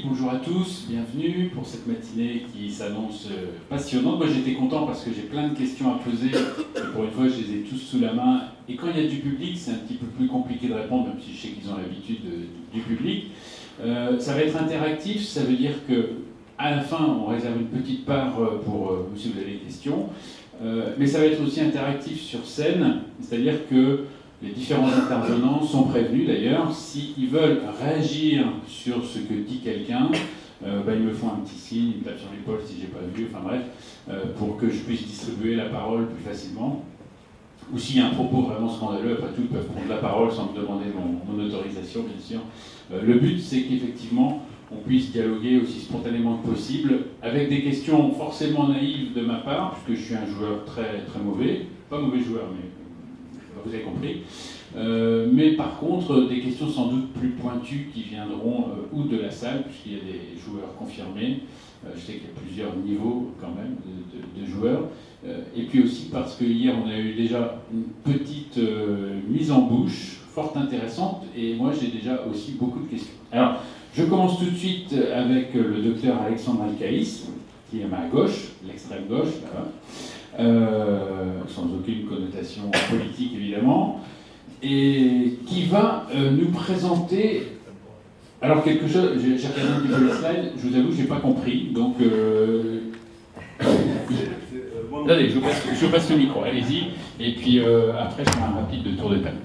bonjour à tous, bienvenue pour cette matinée qui s'annonce passionnante. Moi j'étais content parce que j'ai plein de questions à poser, et pour une fois je les ai tous sous la main. Et quand il y a du public, c'est un petit peu plus compliqué de répondre, même si je sais qu'ils ont l'habitude du public. Ça va être interactif, ça veut dire que à la fin on réserve une petite part pour si vous avez des questions. Mais ça va être aussi interactif sur scène, c'est-à-dire que les différents intervenants sont prévenus d'ailleurs, s'ils veulent réagir sur ce que dit quelqu'un, ils me font un petit signe, ils me tapent sur l'épaule si j'ai pas vu, enfin bref, pour que je puisse distribuer la parole plus facilement. Ou s'il y a un propos vraiment scandaleux, après tout, ils peuvent prendre la parole sans me demander mon autorisation, bien sûr. Le but, c'est qu'effectivement, on puisse dialoguer aussi spontanément que possible, avec des questions forcément naïves de ma part, puisque je suis un joueur très, très mauvais, pas mauvais joueur, mais vous avez compris. Mais par contre, des questions sans doute plus pointues qui viendront ou de la salle, puisqu'il y a des joueurs confirmés. Je sais qu'il y a plusieurs niveaux quand même de joueurs. Et puis aussi parce que hier, on a eu déjà une petite mise en bouche fort intéressante. Et moi, j'ai déjà aussi beaucoup de questions. Alors, je commence tout de suite avec le docteur Alexandre Alcaïs, qui est à ma gauche, l'extrême gauche, là-bas. Sans aucune connotation politique évidemment, et qui va nous présenter alors quelque chose. J'ai regardé un petit peu le slide, je vous avoue, j'ai pas compris, donc allez, je vous passe le micro, allez-y, et puis après je ferai un rapide tour de table.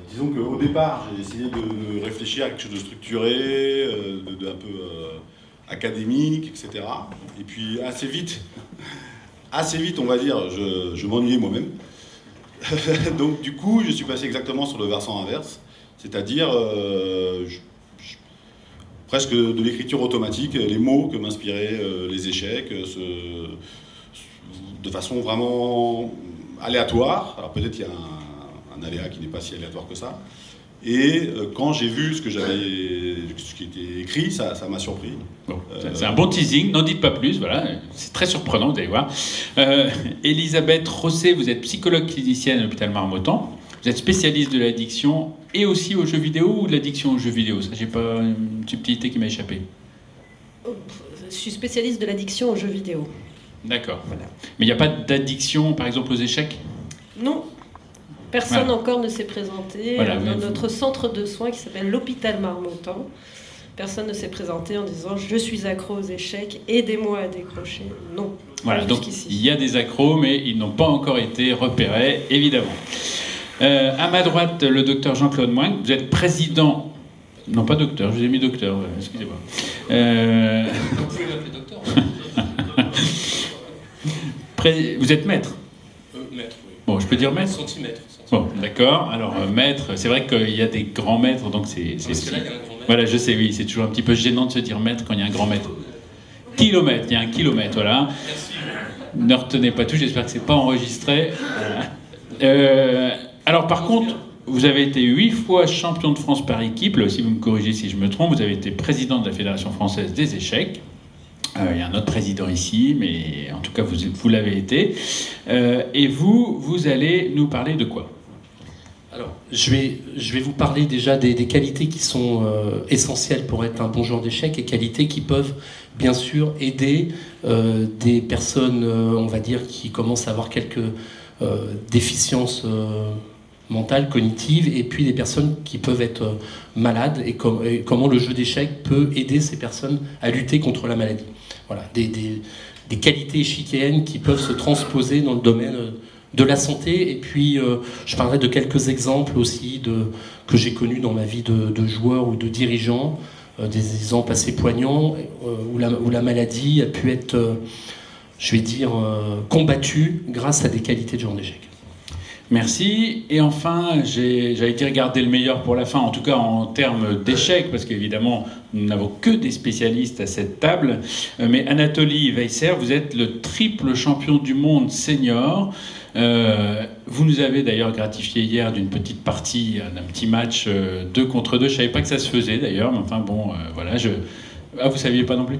Disons qu'au départ, j'ai essayé de réfléchir à quelque chose de structuré, de un peu académique, etc. Et puis assez vite, on va dire, je m'ennuyais moi-même. Donc du coup, je suis passé exactement sur le versant inverse, c'est-à-dire presque de l'écriture automatique, les mots que m'inspiraient les échecs, de façon vraiment aléatoire. Alors peut-être qu'il y a un aléa qui n'est pas si aléatoire que ça. Et quand j'ai vu ce qui était écrit, ça m'a surpris. Bon, c'est un bon teasing, n'en dites pas plus, voilà, c'est très surprenant, vous allez voir. Elisabeth Rosset, vous êtes psychologue clinicienne à l'hôpital Marmottan, vous êtes spécialiste de l'addiction et aussi aux jeux vidéo ou de l'addiction aux jeux vidéo? Ça, j'ai pas une subtilité qui m'a échappé. Je suis spécialiste de l'addiction aux jeux vidéo. D'accord. Voilà. Mais il n'y a pas d'addiction, par exemple, aux échecs? Non. Personne encore ne s'est présenté dans notre centre de soins qui s'appelle l'hôpital Marmottan. Personne ne s'est présenté en disant « je suis accro aux échecs, aidez-moi à décrocher ». Non. Voilà, donc il y a des accros, mais ils n'ont pas encore été repérés, évidemment. À ma droite, le docteur Jean-Claude Moing, vous êtes président... Non, pas docteur, je vous ai mis docteur, excusez-moi. Vous pouvez m'appeler docteur. Vous êtes maître? Maître, oui. Bon, je peux dire maître? Centimètre. Bon, d'accord. Alors, maître, c'est vrai qu'il y a des grands maîtres, donc c'est... Parce que là, il y a un grand maître. Voilà, je sais, oui, c'est toujours un petit peu gênant de se dire maître quand il y a un grand maître. Kilomètre, il y a un kilomètre, voilà. Merci. Ne retenez pas tout, j'espère que c'est pas enregistré. Voilà. Alors, par contre, vous avez été 8 fois champion de France par équipe, là aussi vous me corrigez si je me trompe, vous avez été président de la Fédération française des échecs. Il y a un autre président ici, mais en tout cas, vous l'avez été. Et vous allez nous parler de quoi? Alors, je vais vous parler déjà des qualités qui sont essentielles pour être un bon joueur d'échecs et qualités qui peuvent, bien sûr, aider des personnes, on va dire, qui commencent à avoir quelques déficiences mentales, cognitives, et puis des personnes qui peuvent être malades, et comment le jeu d'échecs peut aider ces personnes à lutter contre la maladie. Voilà, des qualités échiquéennes qui peuvent se transposer dans le domaine de la santé. Et puis, je parlerai de quelques exemples aussi que j'ai connus dans ma vie de joueur ou de dirigeant, des exemples assez poignants où la maladie a pu être, je vais dire, combattue grâce à des qualités de joueur d'échecs. Merci. Et enfin, j'allais dire garder le meilleur pour la fin, en tout cas en termes d'échecs, parce qu'évidemment, nous n'avons que des spécialistes à cette table. Mais Anatoly Veysser, vous êtes le triple champion du monde senior. Vous nous avez d'ailleurs gratifié hier d'une petite partie, d'un petit match 2 contre 2. Je ne savais pas que ça se faisait d'ailleurs, mais enfin bon, voilà. Ah, vous ne saviez pas non plus?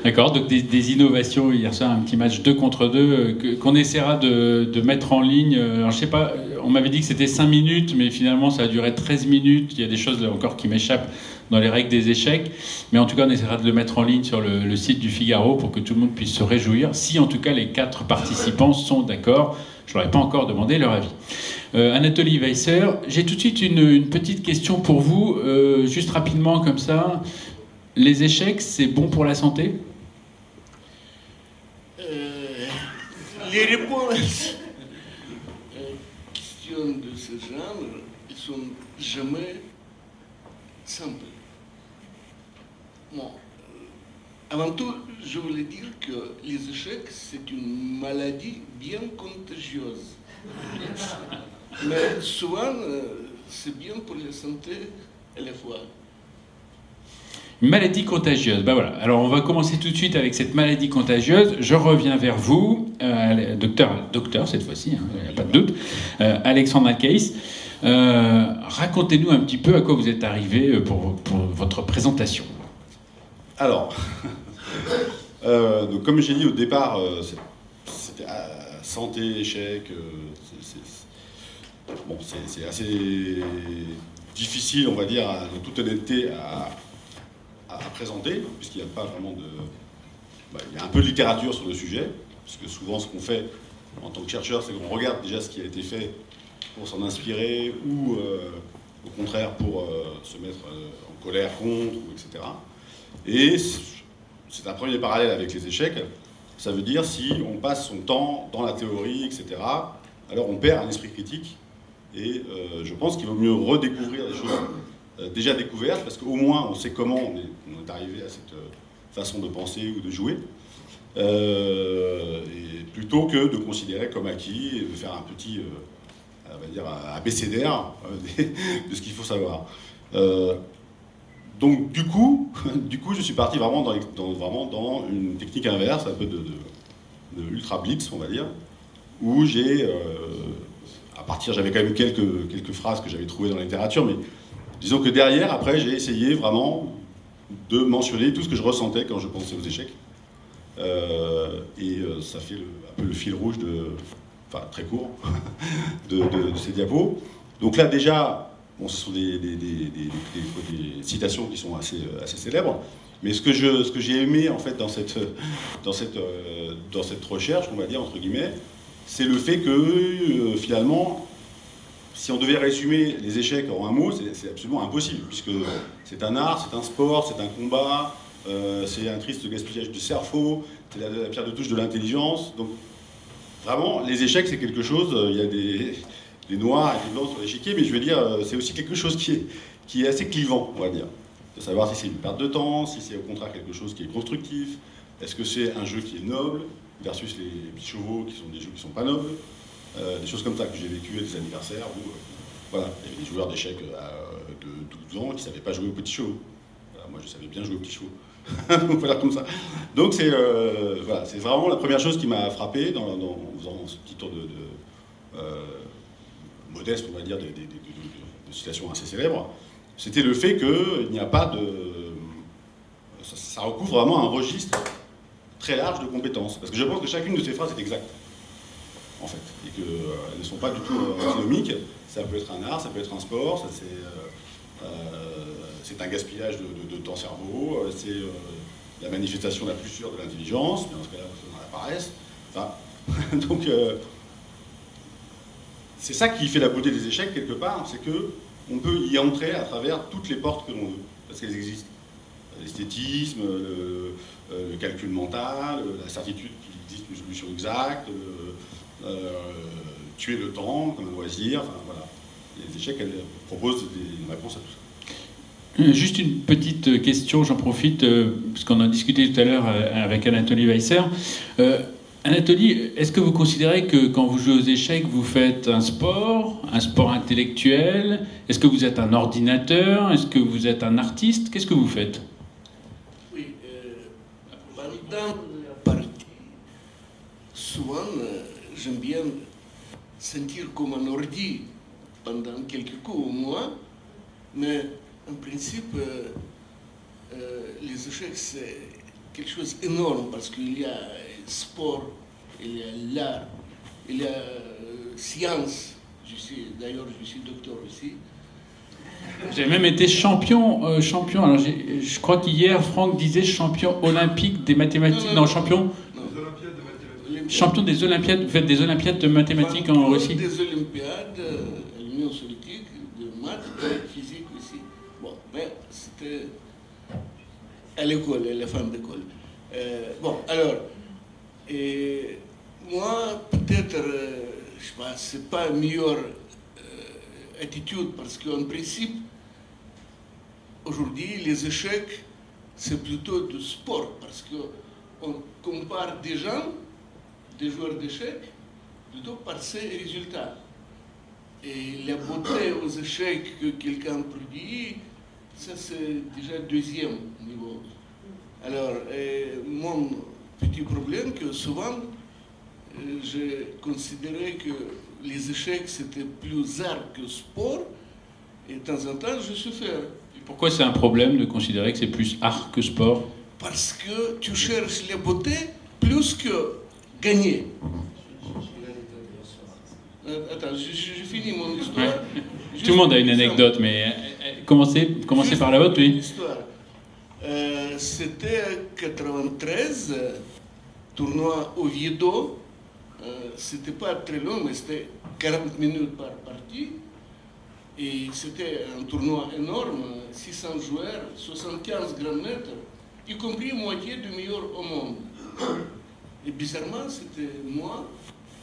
D'accord, donc des innovations hier soir, un petit match 2 contre 2 qu'on essaiera de mettre en ligne. Alors je sais pas, on m'avait dit que c'était 5 minutes, mais finalement ça a duré 13 minutes. Il y a des choses là encore qui m'échappent dans les règles des échecs. Mais en tout cas, on essaiera de le mettre en ligne sur le site du Figaro pour que tout le monde puisse se réjouir. Si en tout cas les 4 participants sont d'accord, je leur ai pas encore demandé leur avis. Anatoly Weisser, j'ai tout de suite une petite question pour vous, juste rapidement comme ça. Les échecs, c'est bon pour la santé ? Les réponses questions de ce genre ne sont jamais simples. Bon, avant tout, je voulais dire que les échecs, c'est une maladie bien contagieuse. Mais souvent, c'est bien pour la santé à la fois. Maladie contagieuse. Ben voilà. Alors on va commencer tout de suite avec cette maladie contagieuse. Je reviens vers vous, docteur cette fois-ci, il n'y a pas de doute, Alexandre Alcaïs. Racontez-nous un petit peu à quoi vous êtes arrivé pour votre présentation. Alors, donc comme j'ai dit au départ, c'était santé, échec. C'est assez difficile, on va dire, en toute honnêteté, à présenter, puisqu'il n'y a pas vraiment de... il y a un peu de littérature sur le sujet, puisque souvent ce qu'on fait en tant que chercheur, c'est qu'on regarde déjà ce qui a été fait pour s'en inspirer, ou au contraire pour se mettre en colère contre, etc. Et c'est un premier parallèle avec les échecs. Ça veut dire si on passe son temps dans la théorie, etc., alors on perd un esprit critique. Et je pense qu'il vaut mieux redécouvrir des choses déjà découvertes, parce qu'au moins on sait comment on est arrivé à cette façon de penser ou de jouer, et plutôt que de considérer comme acquis et de faire un petit, on va dire, abécédaire de ce qu'il faut savoir. Donc du coup, je suis parti vraiment dans une technique inverse, un peu de ultra blitz, on va dire, où j'ai, j'avais quand même quelques phrases que j'avais trouvées dans la littérature, mais disons que derrière, après, j'ai essayé vraiment de mentionner tout ce que je ressentais quand je pensais aux échecs. Ça fait un peu le fil rouge très court, de ces diapos. Donc là, déjà, bon, ce sont des citations qui sont assez célèbres. Mais ce que j'ai aimé, en fait, dans cette recherche, on va dire, entre guillemets, c'est le fait que, finalement, si on devait résumer les échecs en un mot, c'est absolument impossible, puisque c'est un art, c'est un sport, c'est un combat, c'est un triste gaspillage de cerveau, c'est la pierre de touche de l'intelligence. Donc, vraiment, les échecs, c'est quelque chose, il y a des noirs et des blancs sur l'échiquier, mais je veux dire, c'est aussi quelque chose qui est assez clivant, on va dire. De savoir si c'est une perte de temps, si c'est au contraire quelque chose qui est constructif, est-ce que c'est un jeu qui est noble, versus les petits chevaux qui sont des jeux qui ne sont pas nobles. Des choses comme ça que j'ai vécues à des anniversaires où voilà, il y avait des joueurs d'échecs de 12 ans qui ne savaient pas jouer aux petits chevaux. Voilà, moi, je savais bien jouer aux petits chevaux. Donc voilà, comme ça. Donc c'est vraiment la première chose qui m'a frappé en faisant ce petit tour modeste, on va dire, de citations assez célèbres. C'était le fait qu'il n'y a pas de... Ça recouvre vraiment un registre très large de compétences. Parce que je pense que chacune de ces phrases est exacte, en fait, et qu'elles ne sont pas du tout antinomiques. Ça peut être un art, ça peut être un sport, c'est un gaspillage de temps cerveau, c'est la manifestation la plus sûre de l'intelligence, mais dans ce cas-là, on en apparaisse. Enfin, donc, c'est ça qui fait la beauté des échecs, quelque part, c'est qu'on peut y entrer à travers toutes les portes que l'on veut, parce qu'elles existent. L'esthétisme, le calcul mental, la certitude qu'il existe une solution exacte, tuer le temps comme un loisir, enfin voilà. Les échecs, elles proposent une réponse à tout ça. Juste une petite question, j'en profite, parce qu'on en discutait tout à l'heure avec Anatoly Weisser. Anatoly, est-ce que vous considérez que quand vous jouez aux échecs, vous faites un sport intellectuel? Est-ce que vous êtes un ordinateur? Est-ce que vous êtes un artiste? Qu'est-ce que vous faites? Oui, pendant la partie, souvent, j'aime bien sentir comme un ordi pendant quelques coups au moins, mais en principe, les échecs, c'est quelque chose d'énorme parce qu'il y a sport, il y a l'art, il y a science. D'ailleurs, je suis docteur aussi. J'ai même été champion. Alors, je crois qu'hier, Franck disait champion olympique des mathématiques. Non, champion. Champion des Olympiades. Vous faites des Olympiades de mathématiques en Russie. Des Olympiades, l'Union soviétique, de maths, de physique aussi. Bon, mais c'était à l'école, à la fin de l'école. Bon, alors, moi, peut-être, je sais pas, c'est pas la meilleure attitude parce qu'en principe, aujourd'hui, les échecs, c'est plutôt du sport parce qu'on compare des gens, des joueurs d'échecs, plutôt par ses résultats. Et la beauté aux échecs que quelqu'un produit, ça c'est déjà deuxième niveau. Alors, mon petit problème, que souvent, j'ai considéré que les échecs c'était plus art que sport, et de temps en temps je souffrais. Pourquoi c'est un problème de considérer que c'est plus art que sport? Parce que tu cherches la beauté plus que gagner. Attends, je finis mon histoire. Ouais. Tout le monde a une anecdote, mais commencez par la vôtre, oui. C'était 93, tournoi Oviedo. C'était pas très long, mais c'était 40 minutes par partie. Et c'était un tournoi énorme, 600 joueurs, 75 grands mètres, y compris moitié du meilleur au monde. Et bizarrement, c'était moi,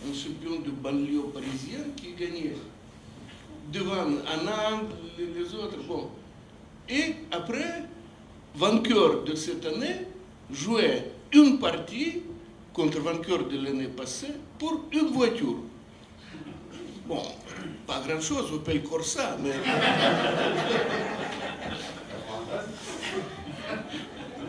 un champion de banlieue parisienne, qui gagnait. Devant Anand, les autres, bon. Et après, vainqueur de cette année, jouait une partie contre vainqueur de l'année passée pour une voiture. Bon, pas grand-chose, on paye Corsa, mais...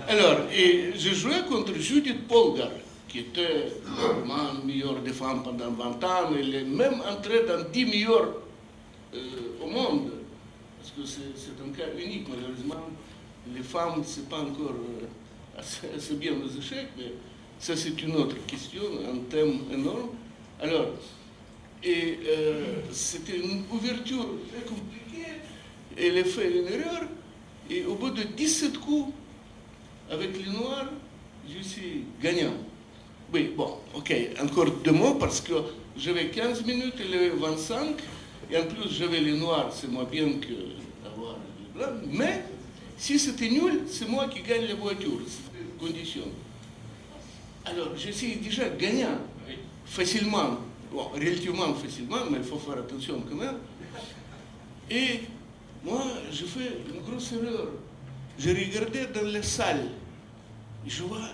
Alors, et je jouais contre Judith Polgar, qui était vraiment meilleure des femmes pendant 20 ans, elle est même entrée dans 10 meilleurs au monde. Parce que c'est un cas unique, malheureusement. Les femmes, c'est pas encore assez bien aux échecs, mais ça c'est une autre question, un thème énorme. Alors, et c'était une ouverture très compliquée, elle a fait une erreur, et au bout de 17 coups, avec les noirs, je suis gagnant. Oui, bon, ok, encore 2 mots, parce que j'avais 15 minutes, elle avait 25, et en plus j'avais les noirs, c'est moins bien que d'avoir les blancs, mais si c'était nul, c'est moi qui gagne la voiture, c'était une condition. Alors, je suis déjà gagnant, facilement, bon, relativement facilement, mais il faut faire attention quand même. Et moi, je fais une grosse erreur. Je regardais dans la salle, et je vois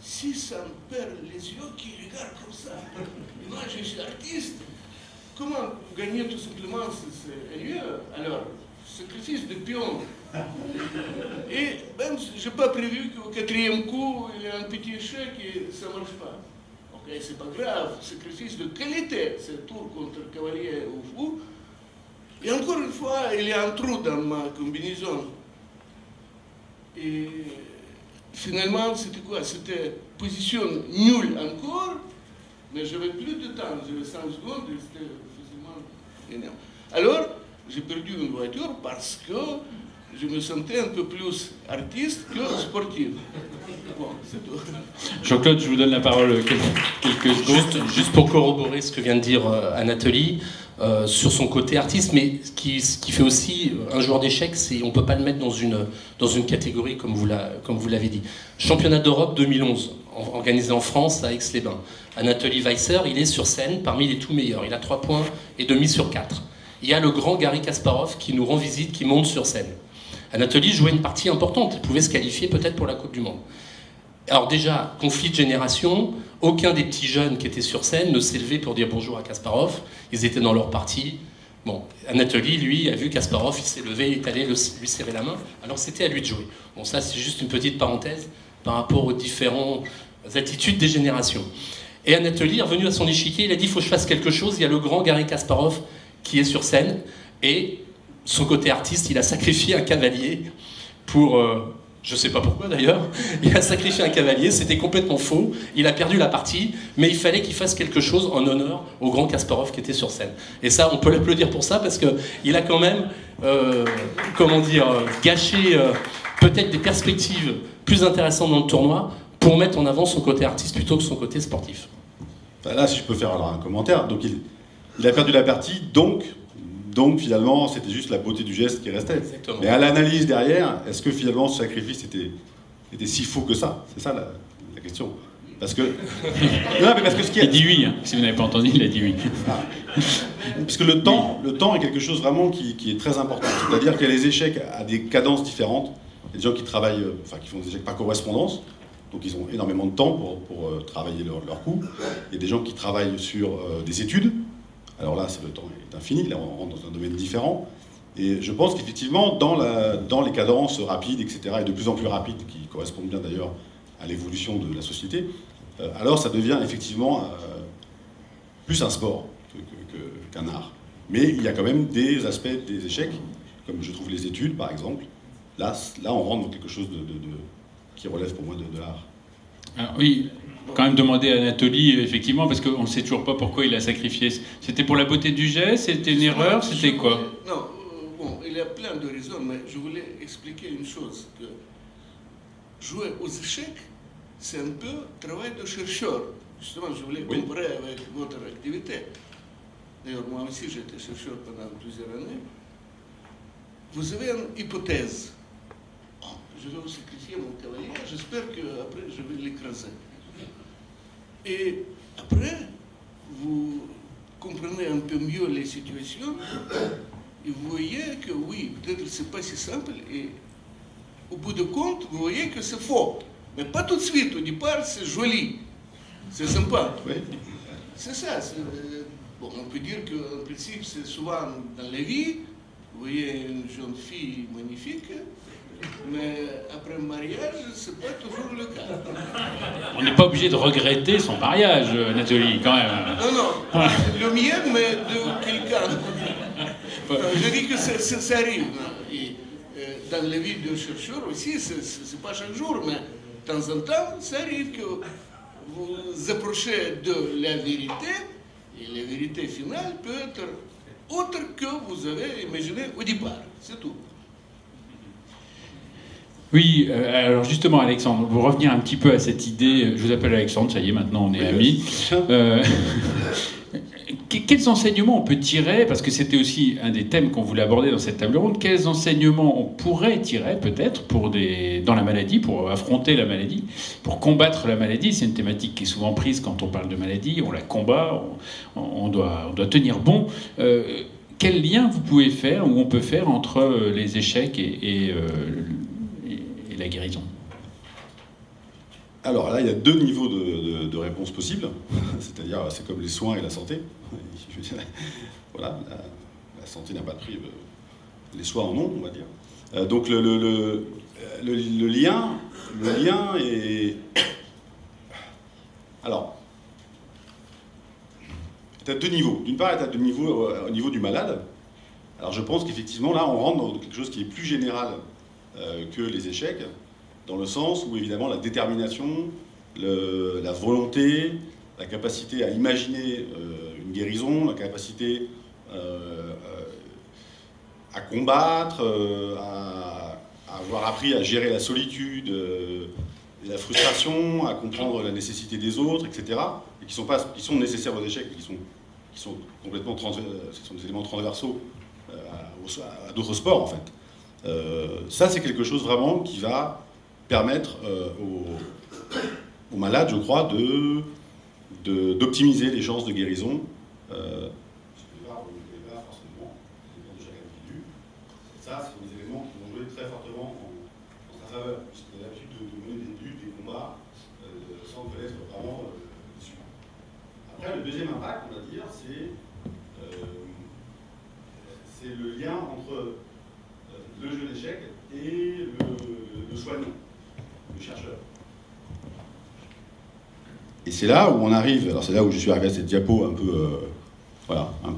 600 paires les yeux qui regardent comme ça. Et moi, je suis artiste. Comment gagner tout simplement, c'est lieu? Alors, sacrifice de pion. Et même, je n'ai pas prévu qu'au 4e coup, il y a un petit échec et ça ne marche pas. Ok, c'est pas grave, sacrifice de qualité, c'est tour contre cavalier ou fou. Et encore une fois, il y a un trou dans ma combinaison. Et finalement, c'était quoi? C'était position nulle encore, mais j'avais plus de temps, j'avais 5 secondes et c'était facilement gagnant. Alors, j'ai perdu une voiture parce que je me sentais un peu plus artiste que sportif. Bon, c'est tout. Jean-Claude, je vous donne la parole quelques secondes. Juste pour corroborer ce que vient de dire Anatoly, sur son côté artiste, mais ce qui fait aussi un joueur d'échecs, c'est on ne peut pas le mettre dans une catégorie comme vous l'avez dit. Championnat d'Europe 2011, organisé en France à Aix-les-Bains. Anatoly Weisser, il est sur scène parmi les tout meilleurs. Il a 3 points et demi sur 4. Il y a le grand Garry Kasparov qui nous rend visite, qui monte sur scène. Anatoly jouait une partie importante, il pouvait se qualifier peut-être pour la Coupe du Monde. Alors déjà, conflit de génération, aucun des petits jeunes qui étaient sur scène ne s'est levé pour dire bonjour à Kasparov, ils étaient dans leur partie. Bon, Anatoly, lui, a vu Kasparov, il s'est levé, il est allé lui serrer la main, alors c'était à lui de jouer. Bon, ça c'est juste une petite parenthèse par rapport aux différentes attitudes des générations. Et Anatoly est revenu à son échiquier, il a dit il faut que je fasse quelque chose, il y a le grand Garry Kasparov qui est sur scène, et son côté artiste, il a sacrifié un cavalier pour Je ne sais pas pourquoi d'ailleurs. Il a sacrifié un cavalier, c'était complètement faux. Il a perdu la partie, mais il fallait qu'il fasse quelque chose en honneur au grand Kasparov qui était sur scène. Et ça, on peut l'applaudir pour ça parce qu'il a quand même, gâché peut-être des perspectives plus intéressantes dans le tournoi pour mettre en avant son côté artiste plutôt que son côté sportif. Enfin, là, si je peux faire alors un commentaire, donc il a perdu la partie, donc finalement, c'était juste la beauté du geste qui restait. Exactement. Mais à l'analyse derrière, est-ce que finalement ce sacrifice était si faux que ça? C'est ça la question. Parce que... non, mais parce que ce qui Il a dit oui, hein. Si vous n'avez pas entendu, il a dit oui. Ah. Parce que le temps est quelque chose vraiment qui est très important. C'est-à-dire qu'il y a les échecs à des cadences différentes. Il y a des gens qui travaillent, qui font des échecs par correspondance, donc ils ont énormément de temps pour travailler leur coup. Il y a des gens qui travaillent sur des études. Alors là, le temps est infini, là on rentre dans un domaine différent. Et je pense qu'effectivement, dans les cadences rapides, etc., et de plus en plus rapides, qui correspondent bien d'ailleurs à l'évolution de la société, alors ça devient effectivement plus un sport qu'un art. Mais il y a quand même des aspects des échecs, comme je trouve les études par exemple. Là on rentre dans quelque chose qui relève pour moi de l'art. Alors, oui. Quand même demander à Anatoly, effectivement, parce qu'on ne sait toujours pas pourquoi il a sacrifié. C'était pour la beauté du geste? C'était une erreur? C'était quoi? Non, bon, il y a plein de raisons, mais je voulais expliquer une chose, que jouer aux échecs, c'est un peu travail de chercheur. Justement, je voulais comparer avec votre activité. D'ailleurs, moi aussi, j'étais chercheur pendant plusieurs années. Vous avez une hypothèse. Oh, je vais vous sacrifier mon cavalier, j'espère qu'après, je vais l'écraser. Et après, vous comprenez un peu mieux les situations et vous voyez que oui, peut-être c'est pas si simple et au bout de compte, vous voyez que c'est faux. Mais pas tout de suite, au départ, c'est joli, c'est sympa. Oui. C'est ça. Bon, on peut dire qu'en principe, c'est souvent dans la vie, vous voyez une jeune fille magnifique, mais après le mariage, c'est pas toujours le cas. On n'est pas obligé de regretter son mariage, Anatoly, quand même. Non, le mien, mais de quelqu'un. Je dis que ça arrive. Et, dans la vie de chercheur aussi, c'est pas chaque jour, mais de temps en temps, ça arrive que vous approchez de la vérité, et la vérité finale peut être autre que vous avez imaginé au départ. C'est tout. Oui, alors justement, Alexandre, pour revenir un petit peu à cette idée, je vous appelle Alexandre, ça y est, maintenant on est amis. Quels enseignements on peut tirer, parce que c'était aussi un des thèmes qu'on voulait aborder dans cette table ronde, quels enseignements on pourrait tirer peut-être dans la maladie, pour affronter la maladie, pour combattre la maladie? C'est une thématique qui est souvent prise quand on parle de maladie, on la combat, on doit tenir bon. Quel lien vous pouvez faire, ou on peut faire, entre les échecs et la guérison? Alors là, il y a deux niveaux de réponse possibles. C'est-à-dire, c'est comme les soins et la santé. Voilà, la santé n'a pas de prix, les soins en ont, on va dire. Donc le lien est... Alors, il y a deux niveaux. D'une part, il y a deux niveaux au niveau du malade. Alors je pense qu'effectivement, là, on rentre dans quelque chose qui est plus général que les échecs, dans le sens où, évidemment, la détermination, la volonté, la capacité à imaginer une guérison, la capacité à combattre, à avoir appris à gérer la solitude et la frustration, à comprendre la nécessité des autres, etc., et qui sont nécessaires aux échecs, qui sont complètement ce sont des éléments transversaux à d'autres sports, en fait. Ça, c'est quelque chose vraiment qui va permettre aux malades, je crois, d'optimiser les chances de guérison. Ça, ce sont des éléments qui vont jouer très fortement en sa faveur, puisqu'il a l'habitude de mener des luttes, des combats, sans connaître vraiment l'issue. Après, le deuxième impact, on va dire, c'est le lien entre le jeu d'échecs et le soignant, le chercheur. Et c'est là où on arrive, alors c'est là où je suis arrivé à cette diapo un peu, un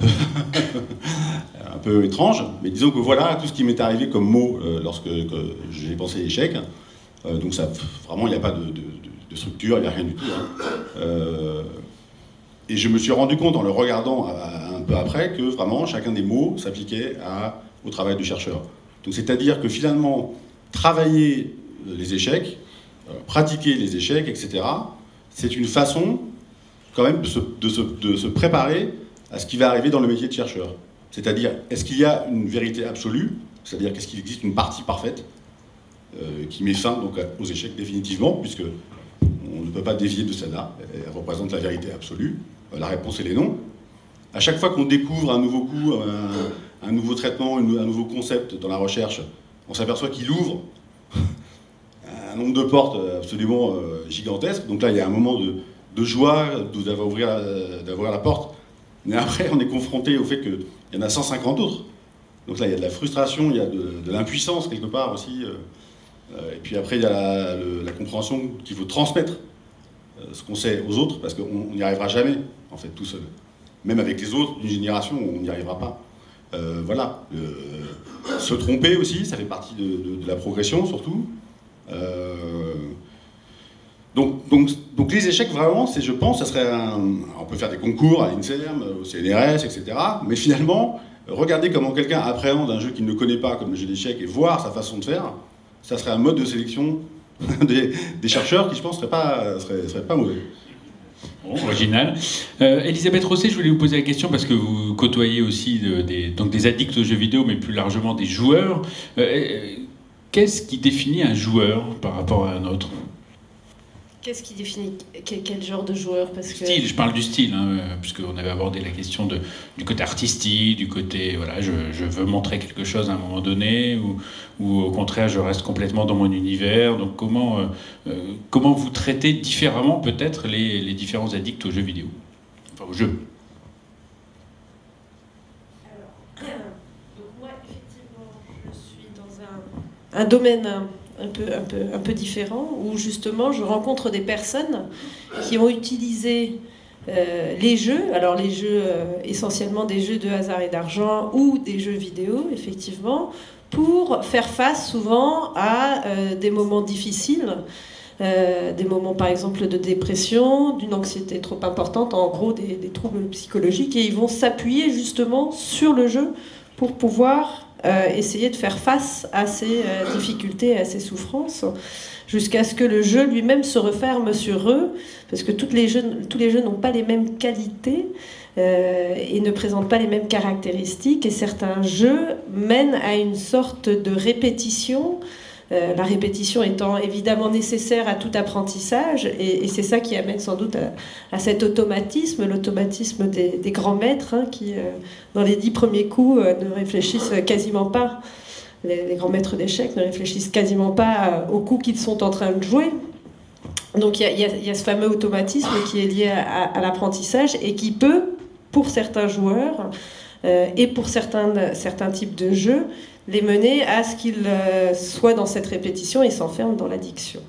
peu étrange, mais disons que voilà tout ce qui m'est arrivé comme mot lorsque j'ai pensé échec. Donc ça, vraiment, il n'y a pas de structure, il n'y a rien du tout. Et je me suis rendu compte en le regardant un peu après que vraiment chacun des mots s'appliquait au travail du chercheur. Donc c'est-à-dire que finalement, travailler les échecs, pratiquer les échecs, etc., c'est une façon quand même de se préparer à ce qui va arriver dans le métier de chercheur. C'est-à-dire, est-ce qu'il y a une vérité absolue, c'est-à-dire qu'est-ce qu'il existe une partie parfaite qui met fin donc aux échecs définitivement, puisque on ne peut pas dévier de celle-là, elle représente la vérité absolue. La réponse est les non. À chaque fois qu'on découvre un nouveau coup, un nouveau traitement, un nouveau concept dans la recherche, on s'aperçoit qu'il ouvre un nombre de portes absolument gigantesque. Donc là, il y a un moment de joie d'avoir la porte. Mais après, on est confronté au fait qu'il y en a 150 autres. Donc là, il y a de la frustration, il y a de l'impuissance quelque part aussi. Et puis après, il y a la compréhension qu'il faut transmettre ce qu'on sait aux autres, parce qu'on n'y arrivera jamais, en fait, tout seul. Même avec les autres d'une génération, on n'y arrivera pas. Voilà. Se tromper aussi, ça fait partie de la progression, surtout. Donc les échecs, vraiment, je pense, ça serait on peut faire des concours à l'INSERM, au CNRS, etc. Mais finalement, regarder comment quelqu'un appréhende un jeu qu'il ne connaît pas, comme le jeu d'échecs, et voir sa façon de faire, ça serait un mode de sélection des chercheurs qui, je pense, serait pas mauvais. Bon, original. Elisabeth Rosset, je voulais vous poser la question parce que vous côtoyez aussi des addicts aux jeux vidéo, mais plus largement des joueurs. Qu'est-ce qui définit un joueur par rapport à un autre ? Qu'est-ce qui définit quel genre de joueur? Style, je parle du style, puisqu'on avait abordé la question du côté artistique, du côté, voilà, je veux montrer quelque chose à un moment donné, ou au contraire, je reste complètement dans mon univers. Donc comment vous traitez différemment peut-être les différents addicts aux jeux vidéo, enfin aux jeux? Alors, donc moi, effectivement, je suis dans un domaine un peu différent, où justement je rencontre des personnes qui ont utilisé les jeux, alors les jeux essentiellement des jeux de hasard et d'argent ou des jeux vidéo, effectivement, pour faire face souvent à des moments difficiles, des moments par exemple de dépression, d'une anxiété trop importante, en gros des troubles psychologiques, et ils vont s'appuyer justement sur le jeu pour pouvoir essayer de faire face à ces difficultés, à ces souffrances, jusqu'à ce que le jeu lui-même se referme sur eux, parce que tous les jeux n'ont pas les mêmes qualités et ne présentent pas les mêmes caractéristiques, et certains jeux mènent à une sorte de répétition, la répétition étant évidemment nécessaire à tout apprentissage, et c'est ça qui amène sans doute à cet automatisme, l'automatisme des grands maîtres, qui, dans les 10 premiers coups, ne réfléchissent quasiment pas, les grands maîtres d'échecs ne réfléchissent quasiment pas aux coups qu'ils sont en train de jouer. Donc il y a ce fameux automatisme qui est lié à l'apprentissage, et qui peut, pour certains joueurs et pour certains types de jeux, les mener à ce qu'ils soient dans cette répétition et s'enferment dans l'addiction.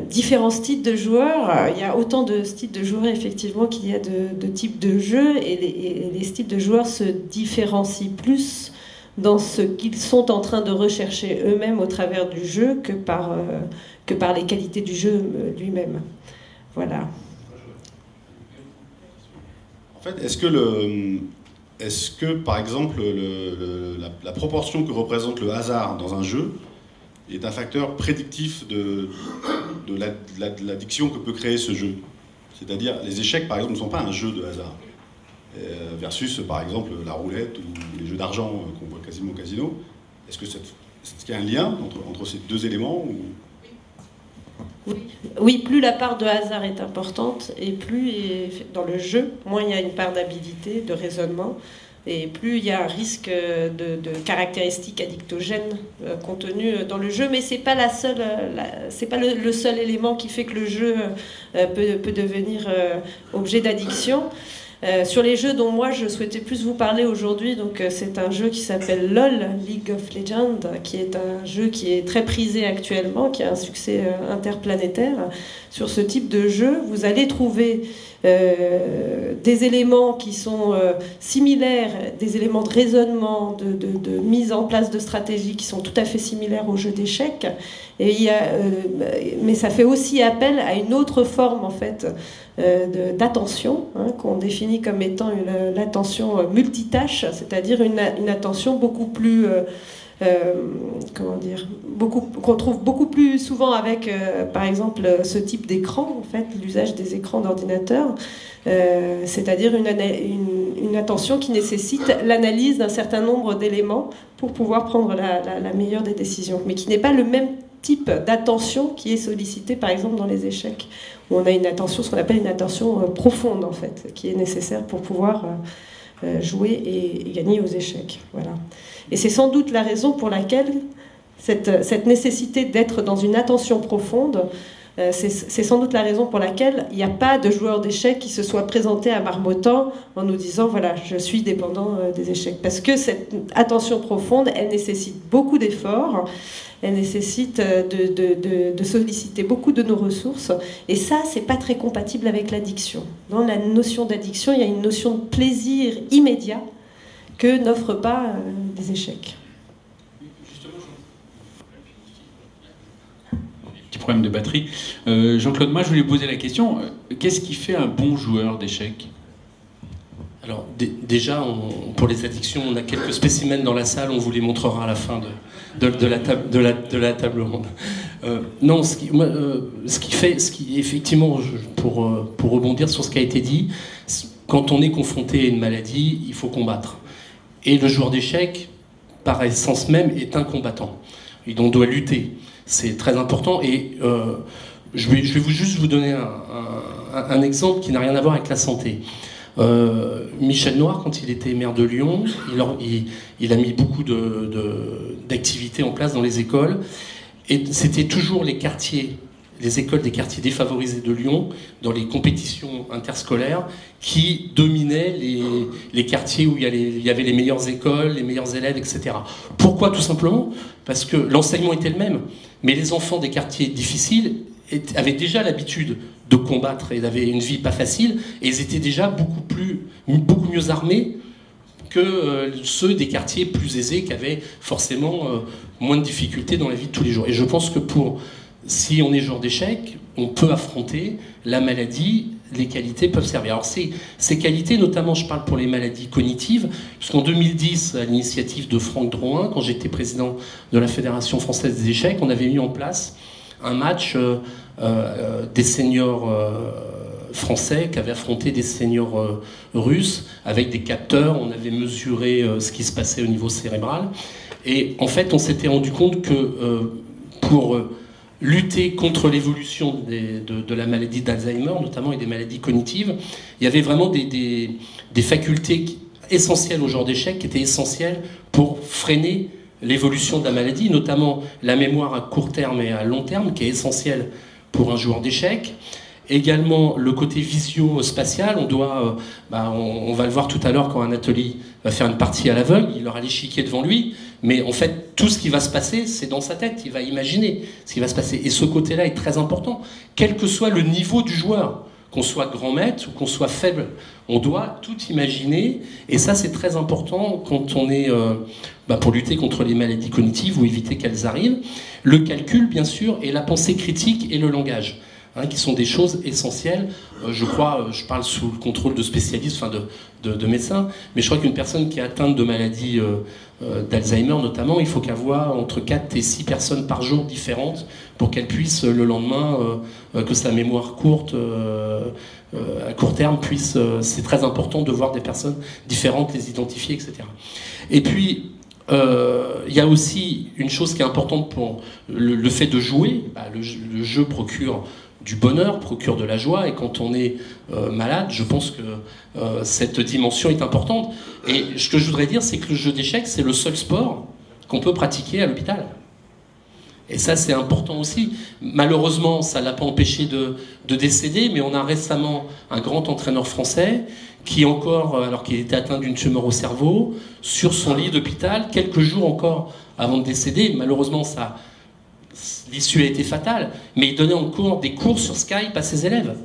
Différents styles de joueurs, il y a autant de styles de joueurs effectivement qu'il y a de types de jeux, et les styles de joueurs se différencient plus dans ce qu'ils sont en train de rechercher eux-mêmes au travers du jeu que par les qualités du jeu lui-même. Voilà. En fait, est-ce que, par exemple, la proportion que représente le hasard dans un jeu est un facteur prédictif de l'addiction que peut créer ce jeu? C'est-à-dire, les échecs, par exemple, ne sont pas un jeu de hasard. Versus, par exemple, la roulette ou les jeux d'argent qu'on voit quasiment au casino. Est-ce qu'il y a un lien entre ces deux éléments ou... Oui, plus la part de hasard est importante, et plus dans le jeu, moins il y a une part d'habilité, de raisonnement, et plus il y a un risque de caractéristiques addictogènes contenues dans le jeu. Mais c'est pas c'est pas le seul élément qui fait que le jeu peut devenir objet d'addiction. Sur les jeux dont moi je souhaitais plus vous parler aujourd'hui, donc c'est un jeu qui s'appelle LOL, League of Legends, qui est un jeu qui est très prisé actuellement, qui a un succès interplanétaire. Sur ce type de jeu, vous allez trouver des éléments qui sont similaires, des éléments de raisonnement, de mise en place de stratégies qui sont tout à fait similaires au jeu d'échecs. Mais ça fait aussi appel à une autre forme en fait d'attention, qu'on définit comme étant l'attention multitâche, c'est-à-dire une attention beaucoup plus qu'on trouve beaucoup plus souvent avec, par exemple, ce type d'écran, en fait, l'usage des écrans d'ordinateur, c'est-à-dire une attention qui nécessite l'analyse d'un certain nombre d'éléments pour pouvoir prendre la meilleure des décisions, mais qui n'est pas le même type d'attention qui est sollicité, par exemple, dans les échecs, où on a une attention, ce qu'on appelle une attention profonde, en fait, qui est nécessaire pour pouvoir jouer et gagner aux échecs. Voilà. Et c'est sans doute la raison pour laquelle cette nécessité d'être dans une attention profonde, c'est sans doute la raison pour laquelle il n'y a pas de joueur d'échecs qui se soit présenté à Marmottan en nous disant voilà, je suis dépendant des échecs. Parce que cette attention profonde, elle nécessite beaucoup d'efforts, elle nécessite de solliciter beaucoup de nos ressources. Et ça, c'est pas très compatible avec l'addiction. Dans la notion d'addiction, il y a une notion de plaisir immédiat que n'offrent pas des échecs. Petit problème de batterie. Jean-Claude, moi je voulais poser la question, qu'est-ce qui fait un bon joueur d'échecs ? Alors déjà, pour les addictions, on a quelques spécimens dans la salle, on vous les montrera à la fin de la table ronde. Non, ce qui effectivement, pour rebondir sur ce qui a été dit, quand on est confronté à une maladie, il faut combattre. Et le joueur d'échecs, par essence même, est un combattant. On doit lutter. C'est très important. Et je vais juste vous donner un exemple qui n'a rien à voir avec la santé. Michel Noir, quand il était maire de Lyon, il a mis beaucoup d'activités en place dans les écoles. Et c'était toujours les écoles des quartiers défavorisés de Lyon, dans les compétitions interscolaires, qui dominaient les quartiers où il y avait les meilleures écoles, les meilleurs élèves, etc. Pourquoi ? Tout simplement parce que l'enseignement était le même, mais les enfants des quartiers difficiles avaient déjà l'habitude de combattre et avaient une vie pas facile, et ils étaient déjà beaucoup mieux armés que ceux des quartiers plus aisés qui avaient forcément moins de difficultés dans la vie de tous les jours. Et je pense que si on est joueur d'échecs, on peut affronter la maladie, les qualités peuvent servir. Alors ces qualités, notamment je parle pour les maladies cognitives, puisqu'en 2010, à l'initiative de Franck Drouin, quand j'étais président de la Fédération française des échecs, on avait mis en place un match des seniors français qui avaient affronté des seniors russes avec des capteurs. On avait mesuré ce qui se passait au niveau cérébral. Et en fait, on s'était rendu compte que pour lutter contre l'évolution de la maladie d'Alzheimer, notamment, et des maladies cognitives, il y avait vraiment des facultés essentielles au genre d'échec, qui étaient essentielles pour freiner l'évolution de la maladie, notamment la mémoire à court terme et à long terme, qui est essentielle pour un joueur d'échecs. Également le côté visio-spatial, on va le voir tout à l'heure quand Anatoly va faire une partie à l'aveugle, il aura l'échiquier devant lui, mais en fait tout ce qui va se passer, c'est dans sa tête, il va imaginer ce qui va se passer. Et ce côté-là est très important, quel que soit le niveau du joueur, qu'on soit grand maître ou qu'on soit faible, on doit tout imaginer, et ça c'est très important quand on est pour lutter contre les maladies cognitives ou éviter qu'elles arrivent. Le calcul bien sûr, et la pensée critique et le langage, qui sont des choses essentielles. Je crois, je parle sous le contrôle de spécialistes, de médecins, mais je crois qu'une personne qui est atteinte de maladie d'Alzheimer notamment, il faut qu'elle voit entre 4 et 6 personnes par jour différentes pour qu'elle puisse le lendemain, que sa mémoire courte, à court terme, puisse... c'est très important de voir des personnes différentes, les identifier, etc. Et puis, il y a aussi une chose qui est importante pour le fait de jouer. Le jeu procure du bonheur, procure de la joie, et quand on est malade, je pense que cette dimension est importante. Et ce que je voudrais dire, c'est que le jeu d'échecs, c'est le seul sport qu'on peut pratiquer à l'hôpital. Et ça, c'est important aussi. Malheureusement, ça ne l'a pas empêché de décéder, mais on a récemment un grand entraîneur français qui encore, alors qu'il était atteint d'une tumeur au cerveau, sur son lit d'hôpital, quelques jours encore avant de décéder, malheureusement, l'issue a été fatale, mais il donnait encore des cours sur Skype à ses élèves.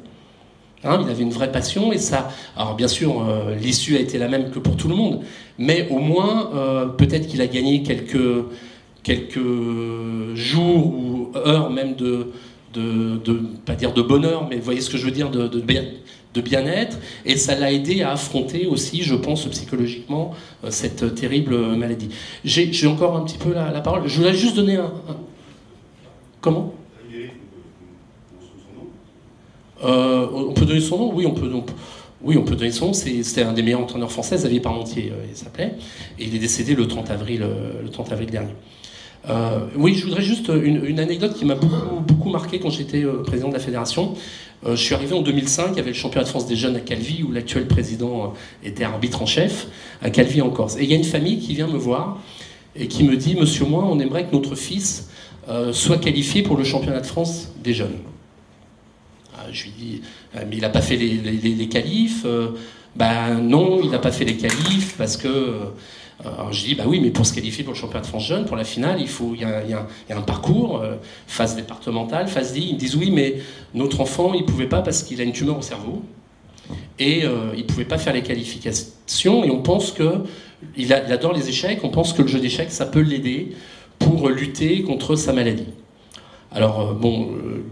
Hein, il avait une vraie passion et ça. Alors bien sûr, l'issue a été la même que pour tout le monde, mais au moins peut-être qu'il a gagné quelques jours ou heures même de pas dire de bonheur, mais vous voyez ce que je veux dire, de bien-être, et ça l'a aidé à affronter aussi, je pense, psychologiquement, cette terrible maladie. J'ai encore un petit peu la parole. Je voulais juste donner un... Comment ? On peut donner son nom ? Oui, on peut donner son nom. C'était un des meilleurs entraîneurs français, Xavier Parmentier, il s'appelait, et il est décédé le 30 avril dernier. Oui, je voudrais juste une anecdote qui m'a beaucoup marqué quand j'étais président de la fédération. Je suis arrivé en 2005, il y avait le championnat de France des jeunes à Calvi, où l'actuel président était arbitre en chef, à Calvi en Corse. Et il y a une famille qui vient me voir et qui me dit « Monsieur Moin, on aimerait que notre fils soit qualifié pour le championnat de France des jeunes. » Je lui dis « Mais il n'a pas fait les qualifs non, il n'a pas fait les qualifs parce que... Alors je dis, bah oui, mais pour se qualifier pour le championnat de France jeune, pour la finale, il y a un parcours, phase départementale, phase D. Ils me disent, oui, mais notre enfant, il ne pouvait pas parce qu'il a une tumeur au cerveau. Et il ne pouvait pas faire les qualifications. Et on pense il adore les échecs. On pense que le jeu d'échecs, ça peut l'aider pour lutter contre sa maladie. Alors,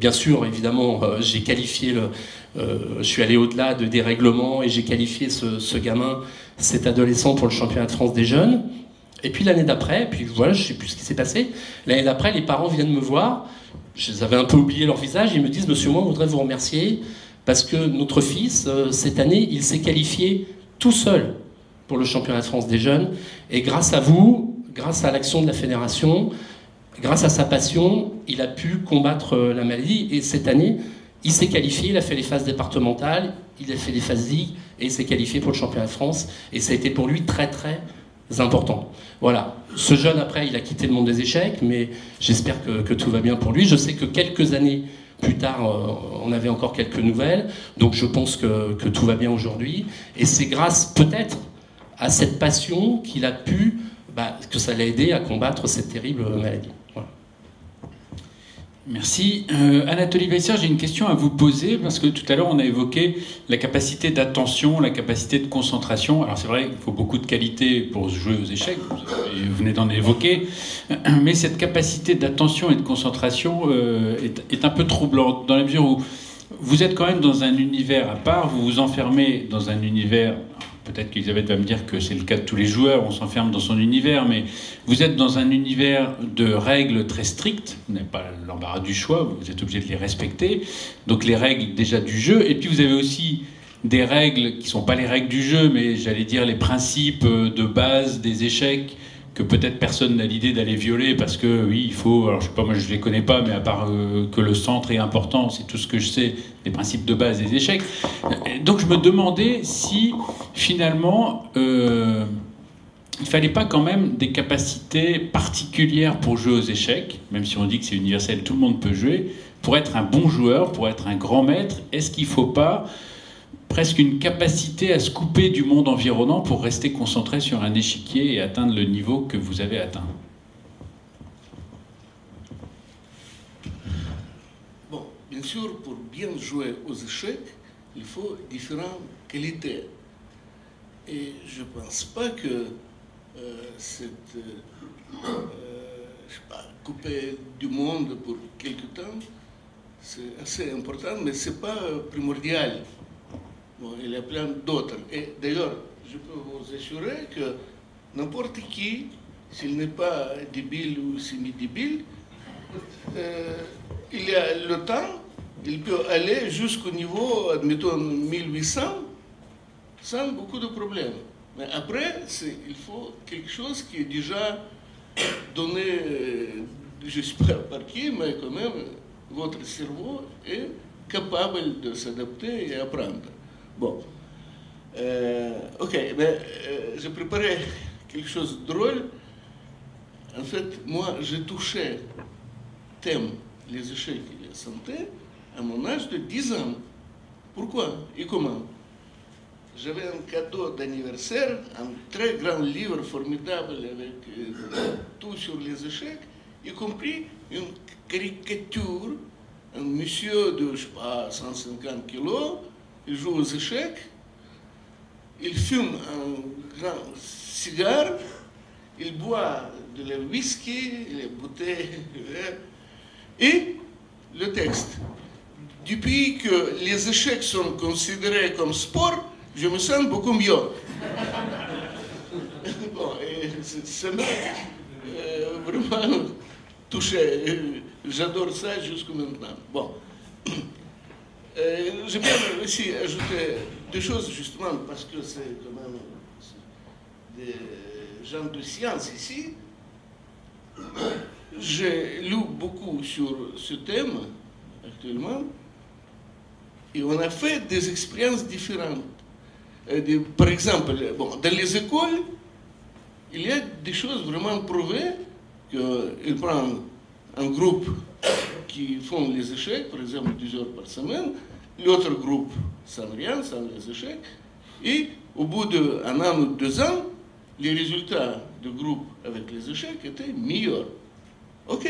bien sûr, évidemment, j'ai qualifié je suis allé au-delà des règlements et j'ai qualifié ce gamin, cet adolescent, pour le championnat de France des jeunes. Et puis l'année d'après, puis voilà, je ne sais plus ce qui s'est passé. L'année d'après, les parents viennent me voir. J'avais un peu oublié leur visage. Ils me disent, Monsieur Moin, on voudrait vous remercier parce que notre fils, cette année, il s'est qualifié tout seul pour le championnat de France des jeunes. Et grâce à vous, grâce à l'action de la fédération, grâce à sa passion, il a pu combattre la maladie. Et cette année, il s'est qualifié, il a fait les phases départementales, il a fait les phases ligue, et il s'est qualifié pour le championnat de France. Et ça a été pour lui très très important. Voilà. Ce jeune, après, il a quitté le monde des échecs, mais j'espère que tout va bien pour lui. Je sais que quelques années plus tard, on avait encore quelques nouvelles, donc je pense que tout va bien aujourd'hui. Et c'est grâce peut-être à cette passion qu'il a pu, que ça l'a aidé à combattre cette terrible maladie. Voilà. Merci. Anatoly Vaisseur, j'ai une question à vous poser, parce que tout à l'heure, on a évoqué la capacité d'attention, la capacité de concentration. Alors c'est vrai qu'il faut beaucoup de qualité pour jouer aux échecs, vous venez d'en évoquer, mais cette capacité d'attention et de concentration est un peu troublante, dans la mesure où vous êtes quand même dans un univers à part, vous vous enfermez dans un univers... Peut-être qu'Elisabeth va me dire que c'est le cas de tous les joueurs, on s'enferme dans son univers, mais vous êtes dans un univers de règles très strictes, vous n'avez pas l'embarras du choix, vous êtes obligé de les respecter, donc les règles déjà du jeu, et puis vous avez aussi des règles qui ne sont pas les règles du jeu, mais j'allais dire les principes de base des échecs, que peut-être personne n'a l'idée d'aller violer, parce que oui, il faut, alors je sais pas, moi je les connais pas, mais à part que le centre est important, c'est tout ce que je sais, les principes de base des échecs. Donc je me demandais si finalement il fallait pas quand même des capacités particulières pour jouer aux échecs, même si on dit que c'est universel, tout le monde peut jouer, pour être un bon joueur, pour être un grand maître. Est-ce qu'il faut pas presque une capacité à se couper du monde environnant pour rester concentré sur un échiquier et atteindre le niveau que vous avez atteint? Bon, bien sûr, pour bien jouer aux échecs, il faut différentes qualités. Et je ne pense pas que cette couper du monde pour quelque temps, c'est assez important, mais ce n'est pas primordial. Bon, il y a plein d'autres. Et d'ailleurs, je peux vous assurer que n'importe qui, s'il n'est pas débile ou semi-débile, il y a le temps, il peut aller jusqu'au niveau, admettons, 1800, sans beaucoup de problèmes. Mais après, il faut quelque chose qui est déjà donné, je ne sais pas par qui, mais quand même, votre cerveau est capable de s'adapter et apprendre. Bon, ok, mais j'ai préparé quelque chose de drôle. En fait, moi, j'ai touché thème les échecs et la santé à mon âge de 10 ans. Pourquoi et comment? J'avais un cadeau d'anniversaire, un très grand livre formidable avec tout sur les échecs, y compris une caricature, un monsieur de, je sais pas, 150 kilos, il joue aux échecs, il fume un grand cigare, il boit de la whisky, les bouteilles, et le texte. Depuis que les échecs sont considérés comme sport, je me sens beaucoup mieux. Bon, et ça m'a vraiment touché. J'adore ça jusqu'à maintenant. Bon. Je peux aussi ajouter deux choses, justement, parce que c'est quand même des gens de science ici. J'ai lu beaucoup sur ce thème actuellement, et on a fait des expériences différentes. Par exemple, bon, dans les écoles, il y a des choses vraiment prouvées qu'ils prennent un groupe qui font les échecs, par exemple 2 heures par semaine, l'autre groupe sans rien, sans les échecs, et au bout d'un an ou 2 ans, les résultats du groupe avec les échecs étaient meilleurs. Ok.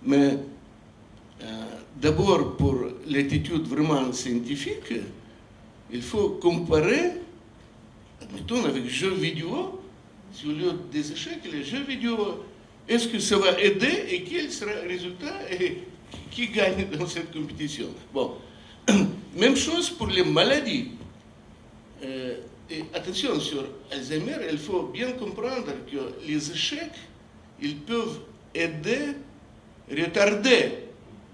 Mais d'abord, pour l'attitude vraiment scientifique, il faut comparer, admettons, avec jeux vidéo, sur le lieu des échecs, les jeux vidéo. Est-ce que ça va aider et quel sera le résultat et qui gagne dans cette compétition? Bon, même chose pour les maladies. Et attention, sur Alzheimer, il faut bien comprendre que les échecs, ils peuvent aider, retarder,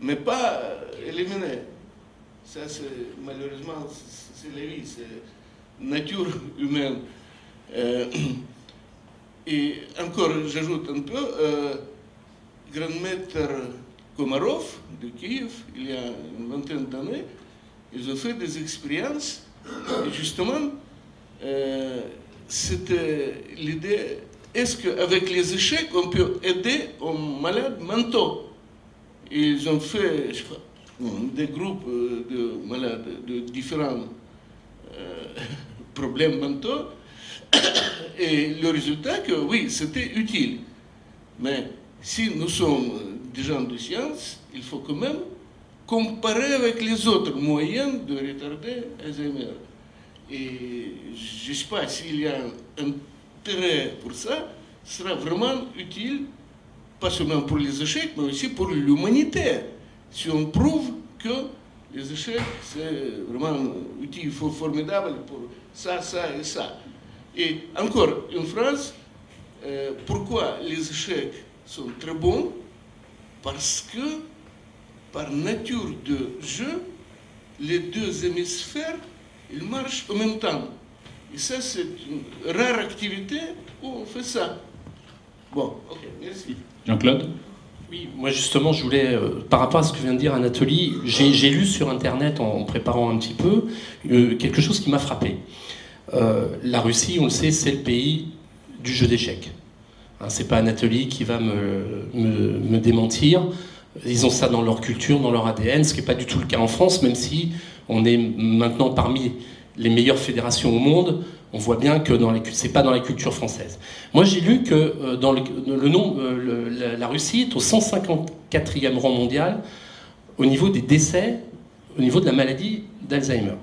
mais pas éliminer. Ça, c'est malheureusement, c'est la vie, c'est la nature humaine. Et encore, j'ajoute un peu, grand maître Komarov de Kiev, il y a une vingtaine d'années, ils ont fait des expériences, et justement, c'était l'idée, est-ce qu'avec les échecs, on peut aider aux malades mentaux? Ils ont fait, je sais pas, des groupes de malades de différents problèmes mentaux, et le résultat que oui, c'était utile. Mais si nous sommes des gens de science, il faut quand même comparer avec les autres moyens de retarder Alzheimer. Et je ne sais pas s'il y a un intérêt pour ça, ce sera vraiment utile, pas seulement pour les échecs, mais aussi pour l'humanité. Si on prouve que les échecs, c'est vraiment utile, formidable pour ça, ça et ça. Et encore une phrase, pourquoi les échecs sont très bons? Parce que, par nature de jeu, les deux hémisphères, ils marchent en même temps. Et ça, c'est une rare activité où on fait ça. Bon, ok, merci. Jean-Claude? Oui, moi justement, je voulais, par rapport à ce que vient de dire Anatoly, j'ai lu sur Internet, en préparant un petit peu, quelque chose qui m'a frappé. La Russie, on le sait, c'est le pays du jeu d'échecs. Hein, c'est pas Anatoly qui va me démentir. Ils ont ça dans leur culture, dans leur ADN, ce qui n'est pas du tout le cas en France, même si on est maintenant parmi les meilleures fédérations au monde. On voit bien que c'est pas dans la culture française. Moi, j'ai lu que dans la Russie est au 154e rang mondial au niveau des décès, au niveau de la maladie d'Alzheimer.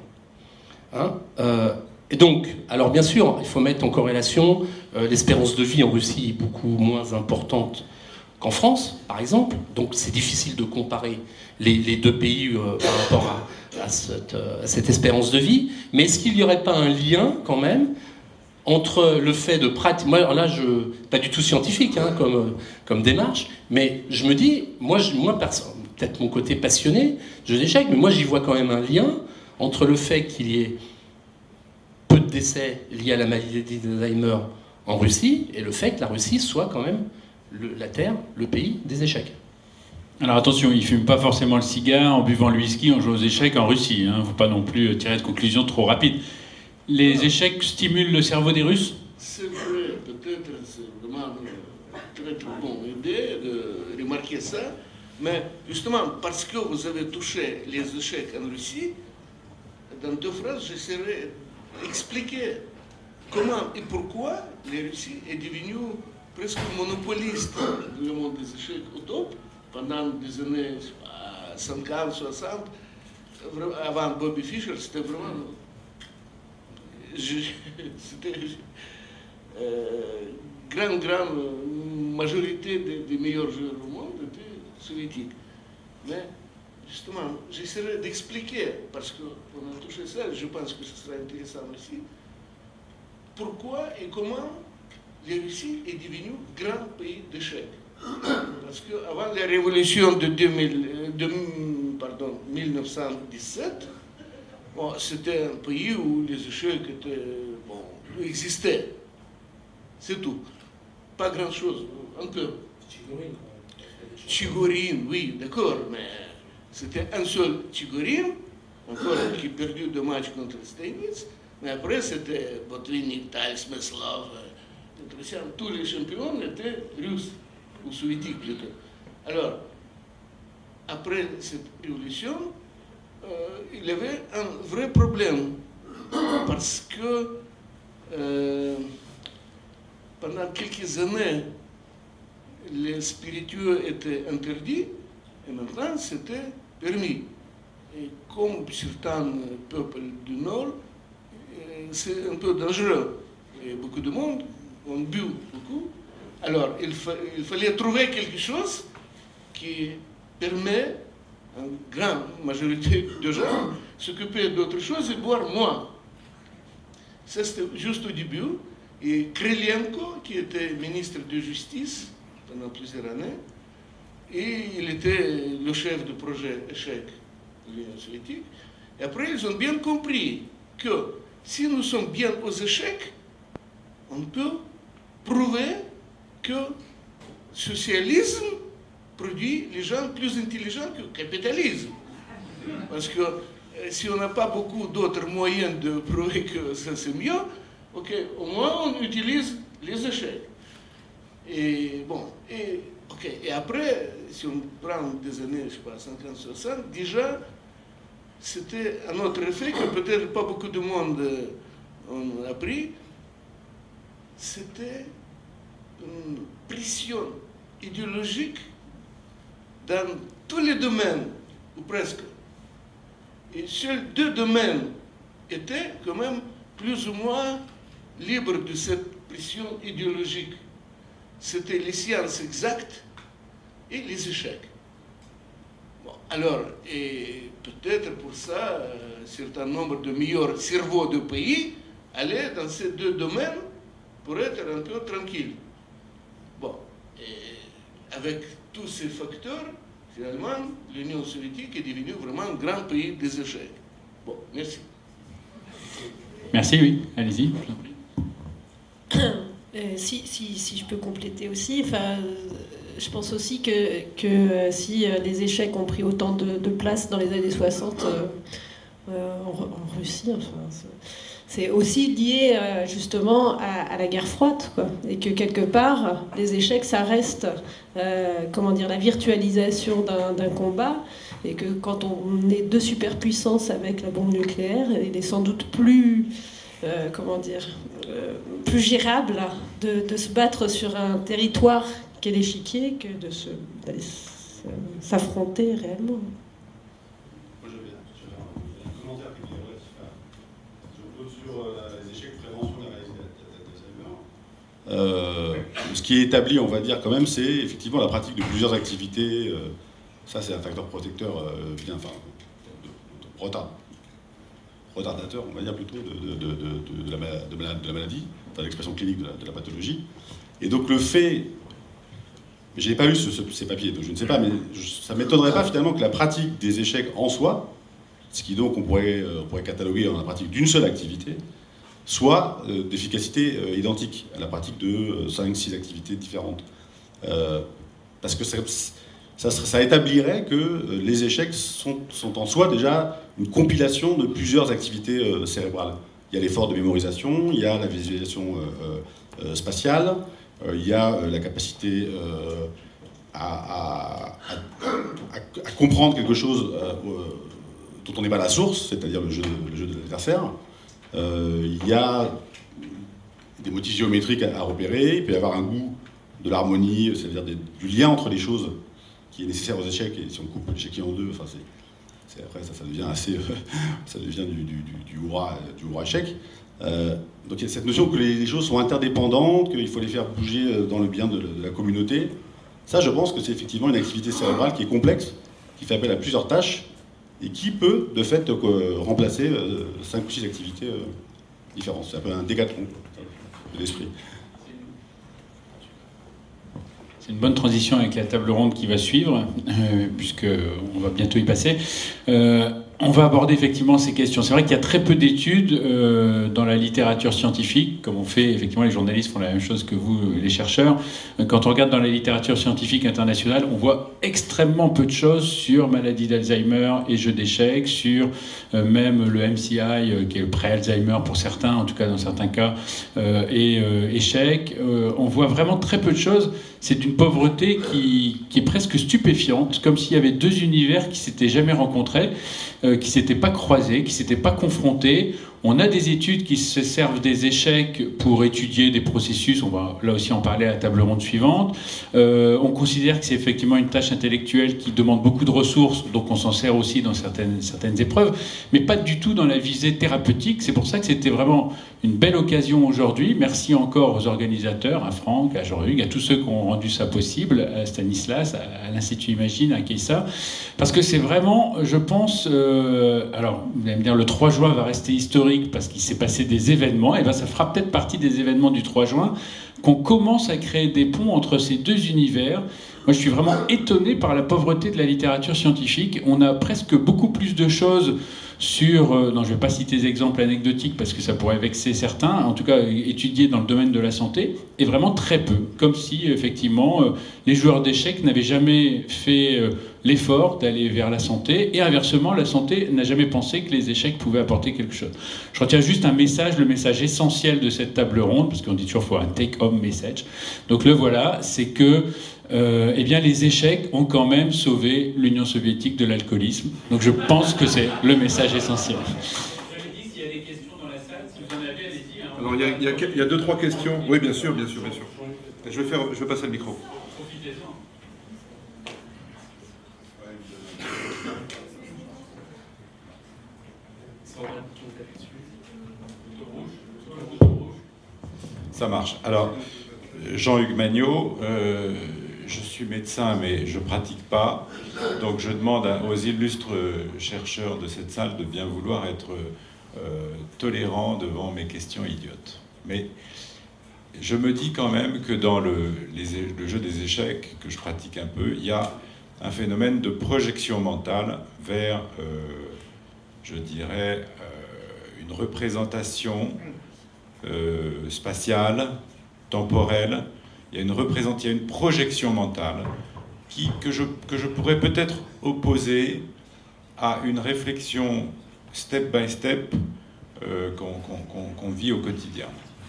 Hein, et donc, alors bien sûr, il faut mettre en corrélation l'espérance de vie en Russie est beaucoup moins importante qu'en France, par exemple. Donc c'est difficile de comparer les deux pays par rapport à cette espérance de vie. Mais est-ce qu'il n'y aurait pas un lien, quand même, entre le fait de pratiquer... Moi, là, pas du tout scientifique hein, comme démarche, mais je me dis, moi peut-être mon côté passionné, jeu d'échecs, mais moi j'y vois quand même un lien entre le fait qu'il y ait peu de décès liés à la maladie d'Alzheimer en Russie et le fait que la Russie soit quand même la terre, le pays des échecs. Alors attention, ils ne fument pas forcément le cigare en buvant le whisky, en jouant aux échecs en Russie. Il ne faut pas non plus tirer de conclusions trop rapides. Les échecs stimulent le cerveau des Russes? C'est vrai, peut-être c'est vraiment une très très bonne idée de remarquer ça, mais justement parce que vous avez touché les échecs en Russie, dans 2 phrases, j'essaierai d'expliquer comment et pourquoi la Russie est devenue presque monopoliste du monde des échecs au top pendant des années 50, 60. avant Bobby Fischer, c'était vraiment... C'était grande majorité des meilleurs joueurs au monde étaient soviétiques. Mais justement, j'essaierai d'expliquer, parce qu'on a touché ça, je pense que ce sera intéressant aussi, pourquoi et comment la Russie est devenue grand pays d'échecs. Parce qu'avant la révolution de 1917, bon, c'était un pays où les échecs existaient. C'est tout. Pas grand-chose, un peu. Chigorin, oui, d'accord, mais c'était un seul Chigorin, encore qui a perdu 2 matchs contre Steinitz, mais après c'était Botvinnik, Tal, Smyslov, tous les champions étaient russes, ou soviétiques plutôt. Alors, après cette révolution, il y avait un vrai problème, parce que pendant quelques années, les spiritueux étaient interdits, et maintenant c'était permis. Et comme certains peuples du Nord, c'est un peu dangereux. Et beaucoup de monde ont bu beaucoup. Alors, il fallait trouver quelque chose qui permet à une grande majorité de gens de s'occuper d'autre chose et boire moins. Ça, c'était juste au début. Et Krylenko, qui était ministre de Justice pendant plusieurs années, et il était le chef du projet échec de l'Union soviétique. Et après, ils ont bien compris que si nous sommes bien aux échecs, on peut prouver que le socialisme produit les gens plus intelligents que le capitalisme. Parce que si on n'a pas beaucoup d'autres moyens de prouver que ça c'est mieux, ok, au moins on utilise les échecs. Et bon, et après, si on prend des années, je sais pas, 50, 60, déjà, c'était un autre effet que peut-être pas beaucoup de monde ont appris, c'était une pression idéologique dans tous les domaines, ou presque. Et seuls 2 domaines étaient quand même plus ou moins libres de cette pression idéologique. C'était les sciences exactes et les échecs. Bon, alors, et peut-être pour ça, un certain nombre de meilleurs cerveaux du pays allaient dans ces 2 domaines pour être un peu tranquille. Bon, et avec tous ces facteurs, finalement, l'Union soviétique est devenue vraiment un grand pays des échecs. Bon, merci. Merci, oui, allez-y. Si je peux compléter aussi, enfin, je pense aussi que si les échecs ont pris autant de place dans les années 60 en Russie, enfin, c'est aussi lié justement à la guerre froide, quoi. Et que quelque part, les échecs, ça reste la virtualisation d'un combat, et que quand on est 2 superpuissances avec la bombe nucléaire, il est sans doute plus plus gérable de se battre sur un territoire qu'est l'échiquier que d'aller s'affronter réellement. J'avais un commentaire qui était sur les échecs prévention de l'Alzheimer. Ce qui est établi, on va dire quand même, c'est effectivement la pratique de plusieurs activités. Ça, c'est un facteur protecteur retardateur, on va dire plutôt, de la maladie, enfin l'expression clinique de la pathologie. Et donc le fait, je n'ai pas lu ces papiers, donc je ne sais pas, mais ça ne m'étonnerait pas finalement que la pratique des échecs en soi, ce qui donc on pourrait cataloguer en la pratique d'une seule activité, soit d'efficacité identique à la pratique de 5-6 activités différentes. Parce que ça établirait que les échecs sont en soi déjà une compilation de plusieurs activités cérébrales. Il y a l'effort de mémorisation, il y a la visualisation spatiale, il y a la capacité à comprendre quelque chose dont on n'est pas la source, c'est-à-dire le jeu de l'adversaire. Il y a des motifs géométriques à repérer, il peut y avoir un goût de l'harmonie, c'est-à-dire du lien entre les choses qui est nécessaire aux échecs, et si on coupe l'échiquier en 2, enfin Après, ça devient assez... ça devient du hurrah échec. Donc il y a cette notion que les choses sont interdépendantes, qu'il faut les faire bouger dans le bien de la communauté. Ça, je pense que c'est effectivement une activité cérébrale qui est complexe, qui fait appel à plusieurs tâches, et qui peut, de fait, remplacer 5 ou 6 activités différentes. C'est un peu un décathlon de l'esprit. C'est une bonne transition avec la table ronde qui va suivre, puisqu'on va bientôt y passer. On va aborder effectivement ces questions. C'est vrai qu'il y a très peu d'études dans la littérature scientifique, comme on fait, effectivement, les journalistes font la même chose que vous, les chercheurs. Quand on regarde dans la littérature scientifique internationale, on voit extrêmement peu de choses sur maladie d'Alzheimer et jeux d'échecs, sur même le MCI, qui est le pré-Alzheimer pour certains, en tout cas dans certains cas, et échecs. On voit vraiment très peu de choses. C'est une pauvreté qui est presque stupéfiante, comme s'il y avait deux univers qui ne s'étaient jamais rencontrés, qui ne s'étaient pas croisés, qui ne s'étaient pas confrontés. On a des études qui se servent des échecs pour étudier des processus, on va là aussi en parler à la table ronde suivante. On considère que c'est effectivement une tâche intellectuelle qui demande beaucoup de ressources, donc on s'en sert aussi dans certaines épreuves, mais pas du tout dans la visée thérapeutique. C'est pour ça que c'était vraiment une belle occasion aujourd'hui. Merci encore aux organisateurs, à Franck, à Jean-Hugues, à tous ceux qui ont rendu ça possible, à Stanislas, à l'Institut Imagine, à Keïssa, parce que c'est vraiment, je pense, alors vous allez me dire le 3 juin va rester historique parce qu'il s'est passé des événements, et bien ça fera peut-être partie des événements du 3 juin, qu'on commence à créer des ponts entre ces deux univers. Moi, je suis vraiment étonné par la pauvreté de la littérature scientifique. On a presque beaucoup plus de choses sur... non, je ne vais pas citer des exemples anecdotiques parce que ça pourrait vexer certains, en tout cas étudiés dans le domaine de la santé, et vraiment très peu. Comme si, effectivement, les joueurs d'échecs n'avaient jamais fait l'effort d'aller vers la santé, et inversement, la santé n'a jamais pensé que les échecs pouvaient apporter quelque chose. Je retiens juste un message, le message essentiel de cette table ronde, parce qu'on dit toujours qu'il faut un take-home message. Donc le voilà, c'est que eh bien, les échecs ont quand même sauvé l'Union soviétique de l'alcoolisme. Donc je pense que c'est le message essentiel. J'avais dit s'il y a des questions dans la salle, si vous en avez, allez-y. Hein. Alors il y a 2-3 questions. Oui, bien sûr. Je vais passer le micro. Profitez-en. Ça marche. Alors, Jean-Hugues Magnaud, je suis médecin, mais je ne pratique pas. Donc, je demande aux illustres chercheurs de cette salle de bien vouloir être tolérants devant mes questions idiotes. Mais je me dis quand même que dans le jeu des échecs, que je pratique un peu, il y a un phénomène de projection mentale vers, je dirais, une représentation spatiale, temporelle. Il y a une projection mentale que je pourrais peut-être opposer à une réflexion step by step qu'on vit au quotidien.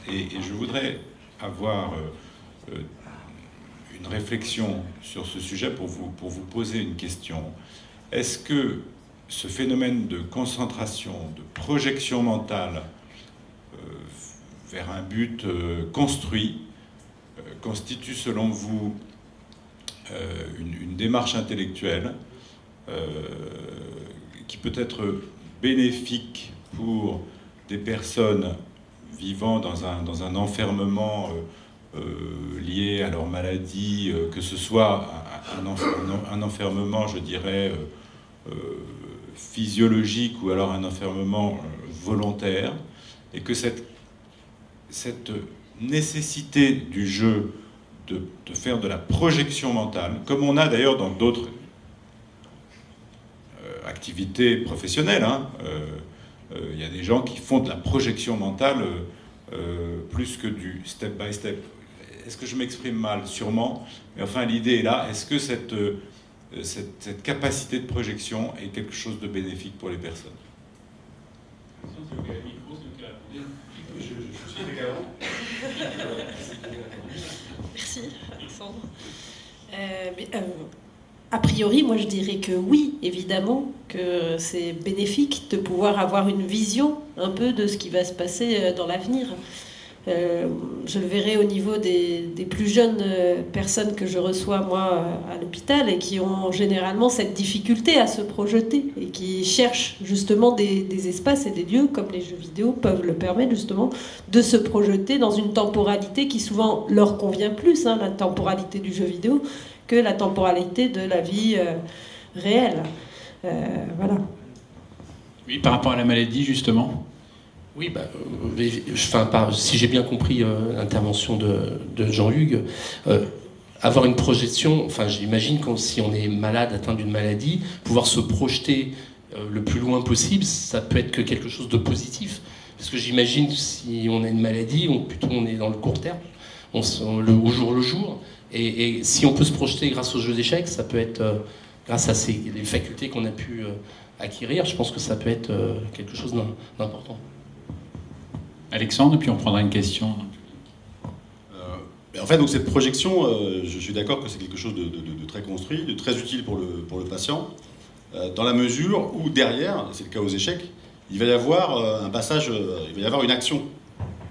Et je voudrais avoir une réflexion sur ce sujet pour vous poser une question. Est-ce que ce phénomène de concentration, de projection mentale vers un but construit constitue selon vous une démarche intellectuelle qui peut être bénéfique pour des personnes vivant dans un enfermement lié à leur maladie, que ce soit un enfermement, je dirais, physiologique ou alors un enfermement volontaire, et que cette nécessité du jeu de faire de la projection mentale, comme on a d'ailleurs dans d'autres activités professionnelles, il y a des gens qui font de la projection mentale plus que du step by step. Est-ce que je m'exprime mal? Sûrement, mais enfin l'idée est là. Est-ce que cette capacité de projection est quelque chose de bénéfique pour les personnes? Merci, Alexandre. A priori, moi je dirais que oui, évidemment, que c'est bénéfique de pouvoir avoir une vision un peu de ce qui va se passer dans l'avenir. Je le verrai au niveau des plus jeunes personnes que je reçois, moi, à l'hôpital, et qui ont généralement cette difficulté à se projeter, et qui cherchent justement des espaces et des lieux, comme les jeux vidéo peuvent le permettre, justement, de se projeter dans une temporalité qui souvent leur convient plus, hein, la temporalité du jeu vidéo, que la temporalité de la vie réelle. Voilà. Oui, par rapport à la maladie, justement. Oui, si j'ai bien compris l'intervention de Jean-Hugues, avoir une projection, j'imagine que si on est malade, atteint d'une maladie, pouvoir se projeter le plus loin possible, ça peut être que quelque chose de positif. Parce que j'imagine que si on a une maladie, plutôt on est dans le court terme, au jour le jour, et si on peut se projeter grâce aux jeux d'échecs, ça peut être, grâce à les facultés qu'on a pu acquérir, je pense que ça peut être quelque chose d'important. Alexandre, puis on prendra une question. En fait, donc cette projection, je suis d'accord que c'est quelque chose de très construit, de très utile pour le patient, dans la mesure où derrière, c'est le cas aux échecs, il va y avoir un passage, il va y avoir une action,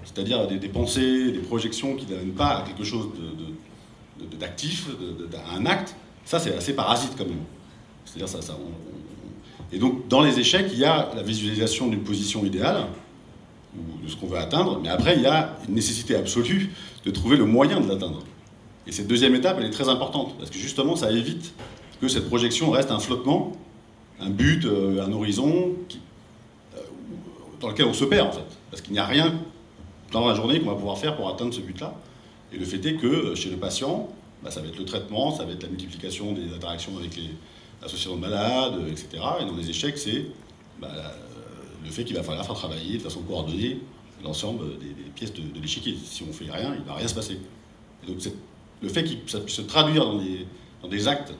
c'est-à-dire des pensées, des projections qui n'amènent pas à quelque chose d'actif, à un acte. Ça, c'est assez parasite quand même. C'est-à-dire Et donc, dans les échecs, il y a la visualisation d'une position idéale, ou de ce qu'on veut atteindre, mais après, il y a une nécessité absolue de trouver le moyen de l'atteindre. Et cette deuxième étape, elle est très importante, parce que justement, ça évite que cette projection reste un flottement, un but, un horizon, dans lequel on se perd, en fait. Parce qu'il n'y a rien dans la journée qu'on va pouvoir faire pour atteindre ce but-là. Et le fait est que, chez le patient, ça va être le traitement, ça va être la multiplication des interactions avec les associations de malades, etc. Et dans les échecs, c'est le fait qu'il va falloir faire travailler de façon coordonnée l'ensemble des pièces de l'échiquier. Si on ne fait rien, il ne va rien se passer. Et donc le fait que ça puisse se traduire dans des actes,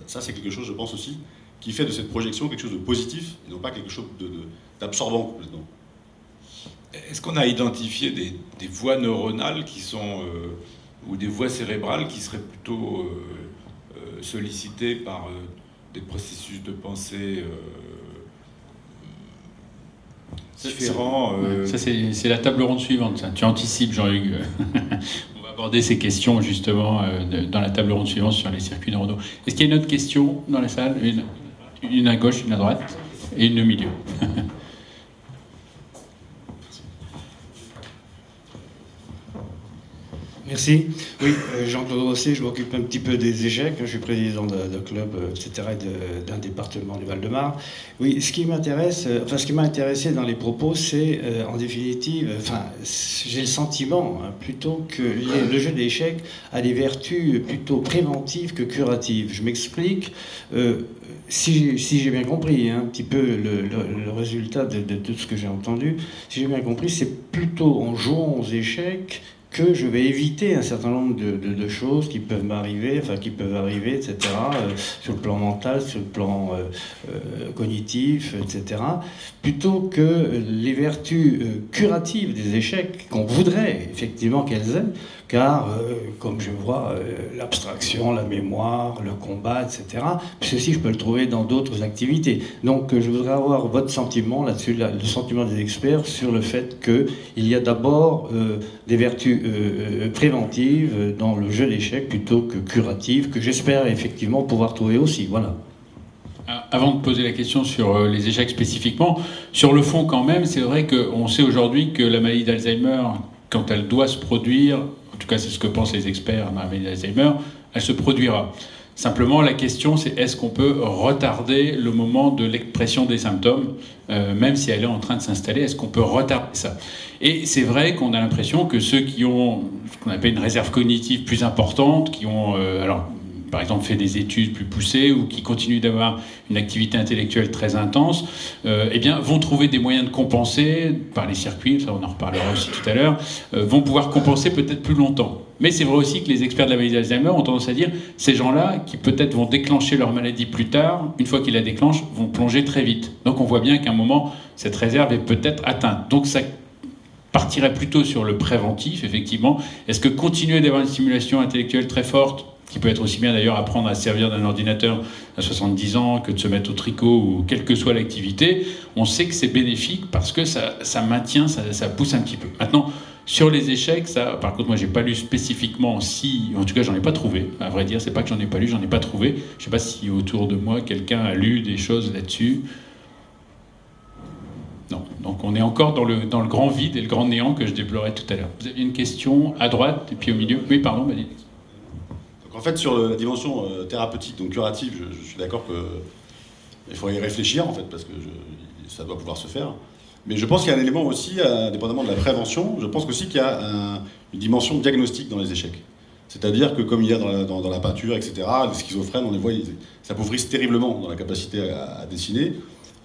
ça c'est quelque chose, je pense aussi, qui fait de cette projection quelque chose de positif et non pas quelque chose d'absorbant complètement. Est-ce qu'on a identifié des voies neuronales qui sont, ou des voies cérébrales qui seraient plutôt sollicitées par des processus de pensée différents Ça, c'est la table ronde suivante. Ça. Tu anticipes, Jean-Hugues. On va aborder ces questions, justement, dans la table ronde suivante sur les circuits neuronaux. Est-ce qu'il y a une autre question dans la salle ? Une à gauche, une à droite, et une au milieu. Merci. Oui, Jean-Claude Rosset, je m'occupe un petit peu des échecs. Je suis président d'un club, etc., et d'un département du Val-de-Marne. Oui, ce qui m'a intéressé dans les propos, c'est, en définitive, j'ai le sentiment, plutôt que le jeu d'échecs a des vertus plutôt préventives que curatives. Je m'explique. Si j'ai bien compris, un petit peu le résultat de tout ce que j'ai entendu, si j'ai bien compris, c'est plutôt en jouant aux échecs que je vais éviter un certain nombre de choses qui peuvent m'arriver, etc., sur le plan mental, sur le plan cognitif, etc., plutôt que les vertus curatives des échecs qu'on voudrait effectivement qu'elles aient, car, comme je vois, l'abstraction, la mémoire, le combat, etc., ceci, je peux le trouver dans d'autres activités. Donc, je voudrais avoir votre sentiment là-dessus, le sentiment des experts, sur le fait qu'il y a d'abord des vertus préventives dans le jeu d'échecs plutôt que curatives, que j'espère effectivement pouvoir trouver aussi. Voilà. Avant de poser la question sur les échecs spécifiquement, sur le fond quand même, c'est vrai qu'on sait aujourd'hui que la maladie d'Alzheimer, quand elle doit se produire, en tout cas c'est ce que pensent les experts dans la maladie d'Alzheimer, elle se produira. Simplement, la question, c'est est-ce qu'on peut retarder le moment de l'expression des symptômes, même si elle est en train de s'installer, est-ce qu'on peut retarder ça ? Et c'est vrai qu'on a l'impression que ceux qui ont ce qu'on appelle une réserve cognitive plus importante, qui ont, par exemple, fait des études plus poussées ou qui continuent d'avoir une activité intellectuelle très intense, vont trouver des moyens de compenser par les circuits, ça on en reparlera aussi tout à l'heure, vont pouvoir compenser peut-être plus longtemps. Mais c'est vrai aussi que les experts de la maladie d'Alzheimer ont tendance à dire ces gens-là, qui peut-être vont déclencher leur maladie plus tard, une fois qu'ils la déclenchent, vont plonger très vite. Donc on voit bien qu'à un moment, cette réserve est peut-être atteinte. Donc ça partirait plutôt sur le préventif, effectivement. Est-ce que continuer d'avoir une stimulation intellectuelle très forte qui peut être aussi bien d'ailleurs apprendre à servir d'un ordinateur à 70 ans que de se mettre au tricot ou quelle que soit l'activité, on sait que c'est bénéfique parce que ça maintient, ça pousse un petit peu. Maintenant, sur les échecs, ça, par contre, moi, j'ai pas lu spécifiquement en tout cas, j'en ai pas trouvé. À vrai dire, c'est pas que j'en ai pas lu, j'en ai pas trouvé. Je sais pas si autour de moi, quelqu'un a lu des choses là-dessus. Non. Donc, on est encore dans le grand vide et le grand néant que je déplorais tout à l'heure. Vous aviez une question à droite et puis au milieu. Oui, pardon, vas-y. Donc, en fait, sur la dimension thérapeutique, donc curative, je suis d'accord qu'il faut y réfléchir, en fait, parce que ça doit pouvoir se faire. Mais je pense qu'il y a un élément aussi, indépendamment de la prévention, je pense aussi qu'il y a une dimension diagnostique dans les échecs. C'est-à-dire que comme il y a dans la peinture, etc., les schizophrènes, on les voit, ils s'appauvrissent terriblement dans la capacité à dessiner,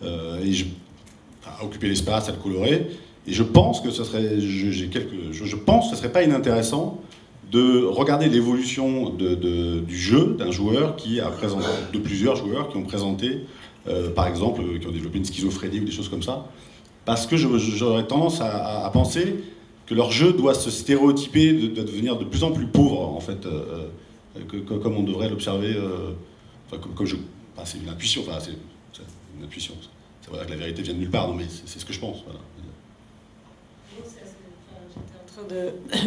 à occuper l'espace, à le colorer. Et je pense que ce serait, je pense que ce serait pas inintéressant de regarder l'évolution du jeu d'un joueur qui a présenté, de plusieurs joueurs qui ont présenté, par exemple, qui ont développé une schizophrénie ou des choses comme ça. Parce que j'aurais tendance à penser que leur jeu doit se stéréotyper, de devenir de plus en plus pauvre, en fait, comme on devrait l'observer. C'est une intuition, c'est une intuition. C'est vrai que la vérité vient de nulle part, non, mais c'est ce que je pense. Voilà. J'étais en train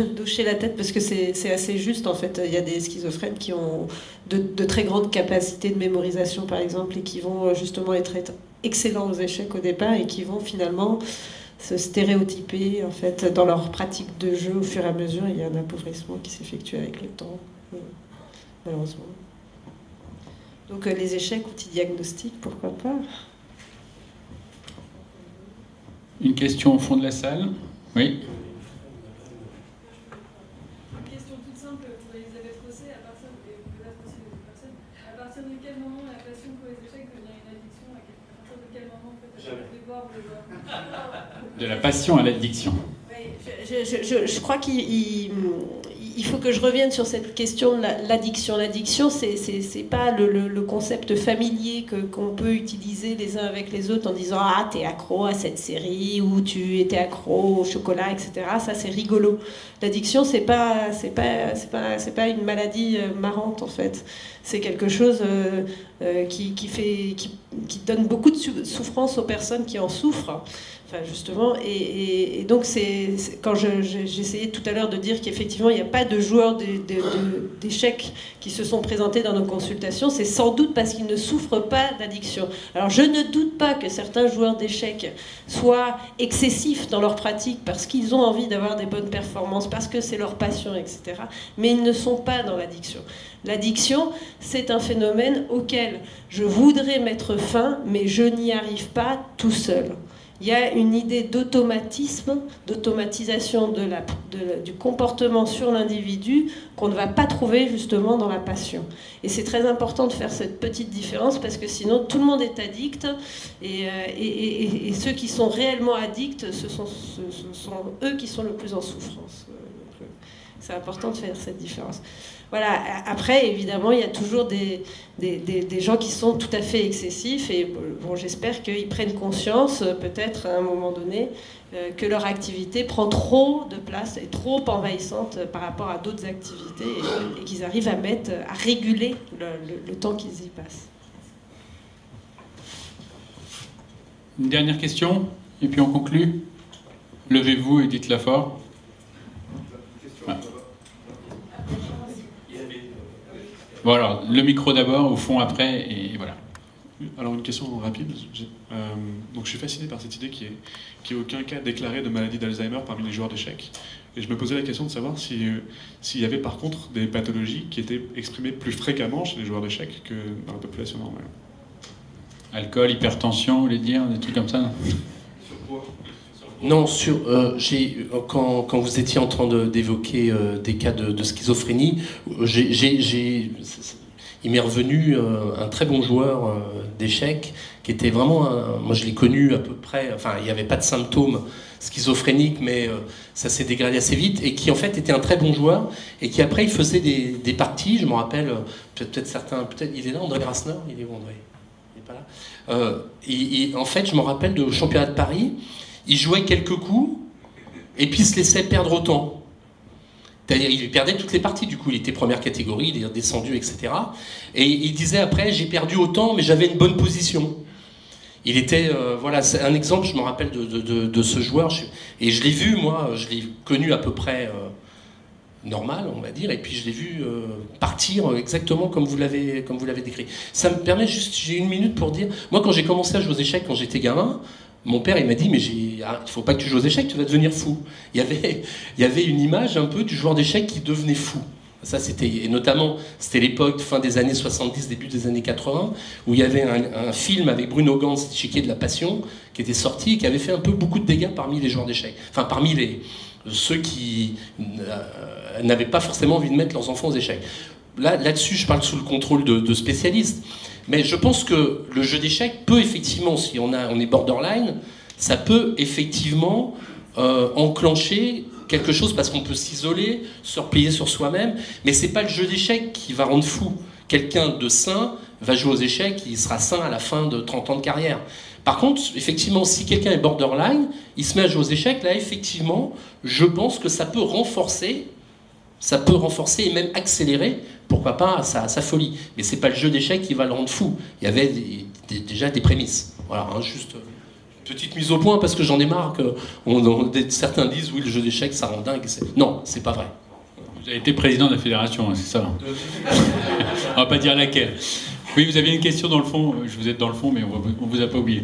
de doucher la tête parce que c'est assez juste, en fait. Il y a des schizophrènes qui ont de très grandes capacités de mémorisation, par exemple, et qui vont justement être excellents aux échecs au départ et qui vont finalement se stéréotyper en fait dans leur pratique de jeu au fur et à mesure. Il y a un appauvrissement qui s'effectue avec le temps, malheureusement. Donc les échecs, outils diagnostiques, pourquoi pas. Une question au fond de la salle. Oui. Une question toute simple pour Elisabeth Rosset. À partir de quel moment la passion pour les échecs devient une addiction? À partir de quel moment en fait, de voir ou de voir? De la passion à l'addiction. Je crois qu'il faut que je revienne sur cette question de l'addiction. L'addiction, c'est pas le concept familier qu'on peut utiliser les uns avec les autres en disant « Ah, t'es accro à cette série » ou « Tu étais accro au chocolat », etc. Ça, c'est rigolo. L'addiction, c'est pas une maladie marrante, en fait. C'est quelque chose qui donne beaucoup de souffrance aux personnes qui en souffrent. Enfin, justement, et donc quand j'essayais tout à l'heure de dire qu'effectivement il n'y a pas de joueurs d'échecs qui se sont présentés dans nos consultations, c'est sans doute parce qu'ils ne souffrent pas d'addiction. Alors je ne doute pas que certains joueurs d'échecs soient excessifs dans leur pratique parce qu'ils ont envie d'avoir des bonnes performances, parce que c'est leur passion, etc. Mais ils ne sont pas dans l'addiction. L'addiction, c'est un phénomène auquel je voudrais mettre fin, mais je n'y arrive pas tout seul. Il y a une idée d'automatisme, d'automatisation du comportement sur l'individu qu'on ne va pas trouver justement dans la passion. Et c'est très important de faire cette petite différence parce que sinon tout le monde est addict et ceux qui sont réellement addicts, ce sont eux qui sont le plus en souffrance. Donc, c'est important de faire cette différence. Voilà. Après, évidemment, il y a toujours des gens qui sont tout à fait excessifs et bon, j'espère qu'ils prennent conscience, peut-être à un moment donné, que leur activité prend trop de place, est trop envahissante par rapport à d'autres activités et qu'ils arrivent à réguler le temps qu'ils y passent. Une dernière question, et puis on conclut. Levez-vous et dites-la fort. Ah. Voilà, le micro d'abord, au fond après, et voilà. Alors une question rapide. Donc je suis fasciné par cette idée qu'il n'y ait aucun cas déclaré de maladie d'Alzheimer parmi les joueurs d'échecs. Et je me posais la question de savoir s'il y avait par contre des pathologies qui étaient exprimées plus fréquemment chez les joueurs d'échecs que dans la population normale. Alcool, hypertension, vous voulez dire, des trucs comme ça? Non, quand vous étiez en train d'évoquer des cas de schizophrénie, il m'est revenu un très bon joueur d'échecs qui était vraiment moi je l'ai connu à peu près, enfin il n'y avait pas de symptômes schizophréniques mais ça s'est dégradé assez vite et qui en fait était un très bon joueur et qui après il faisait des parties, je me rappelle, peut-être certains, il est là André Grassner, il est où André? Il n'est pas là. En fait je me rappelle de championnat de Paris, il jouait quelques coups et puis il se laissait perdre autant. Il perdait toutes les parties, du coup, il était première catégorie, il est descendu, etc. Et il disait après, j'ai perdu autant, mais j'avais une bonne position. Il était, voilà, c'est un exemple, je me rappelle de ce joueur, et je l'ai vu, moi, je l'ai connu à peu près normal, on va dire, et puis je l'ai vu partir exactement comme vous l'avez décrit. Ça me permet juste, j'ai une minute pour dire, moi quand j'ai commencé à jouer aux échecs quand j'étais gamin, mon père il m'a dit mais il faut pas que tu joues aux échecs, tu vas devenir fou. Il y avait une image un peu du joueur d'échecs qui devenait fou. Ça, et notamment, c'était l'époque, fin des années 70, début des années 80, où il y avait un film avec Bruno Ganz, Échiquier de la Passion, qui était sorti et qui avait fait un peu beaucoup de dégâts parmi les joueurs d'échecs. Enfin, parmi ceux qui n'avaient pas forcément envie de mettre leurs enfants aux échecs. Là-dessus, je parle sous le contrôle de spécialistes. Mais je pense que le jeu d'échecs peut effectivement, si on est borderline, ça peut effectivement enclencher quelque chose parce qu'on peut s'isoler, se replier sur soi-même, mais c'est pas le jeu d'échecs qui va rendre fou. Quelqu'un de sain va jouer aux échecs, il sera sain à la fin de 30 ans de carrière. Par contre, effectivement, si quelqu'un est borderline, il se met à jouer aux échecs, là, effectivement, je pense que ça peut renforcer et même accélérer, pourquoi pas, sa folie. Mais c'est pas le jeu d'échecs qui va le rendre fou. Il y avait déjà des prémices. Voilà, hein, juste... Petite mise au point, parce que j'en ai marre que certains disent oui, le jeu d'échecs ça rend dingue. Non, c'est pas vrai. Vous avez été président de la fédération, hein, c'est ça. On va pas dire laquelle. Oui, vous aviez une question dans le fond. Vous êtes dans le fond, mais on vous a pas oublié.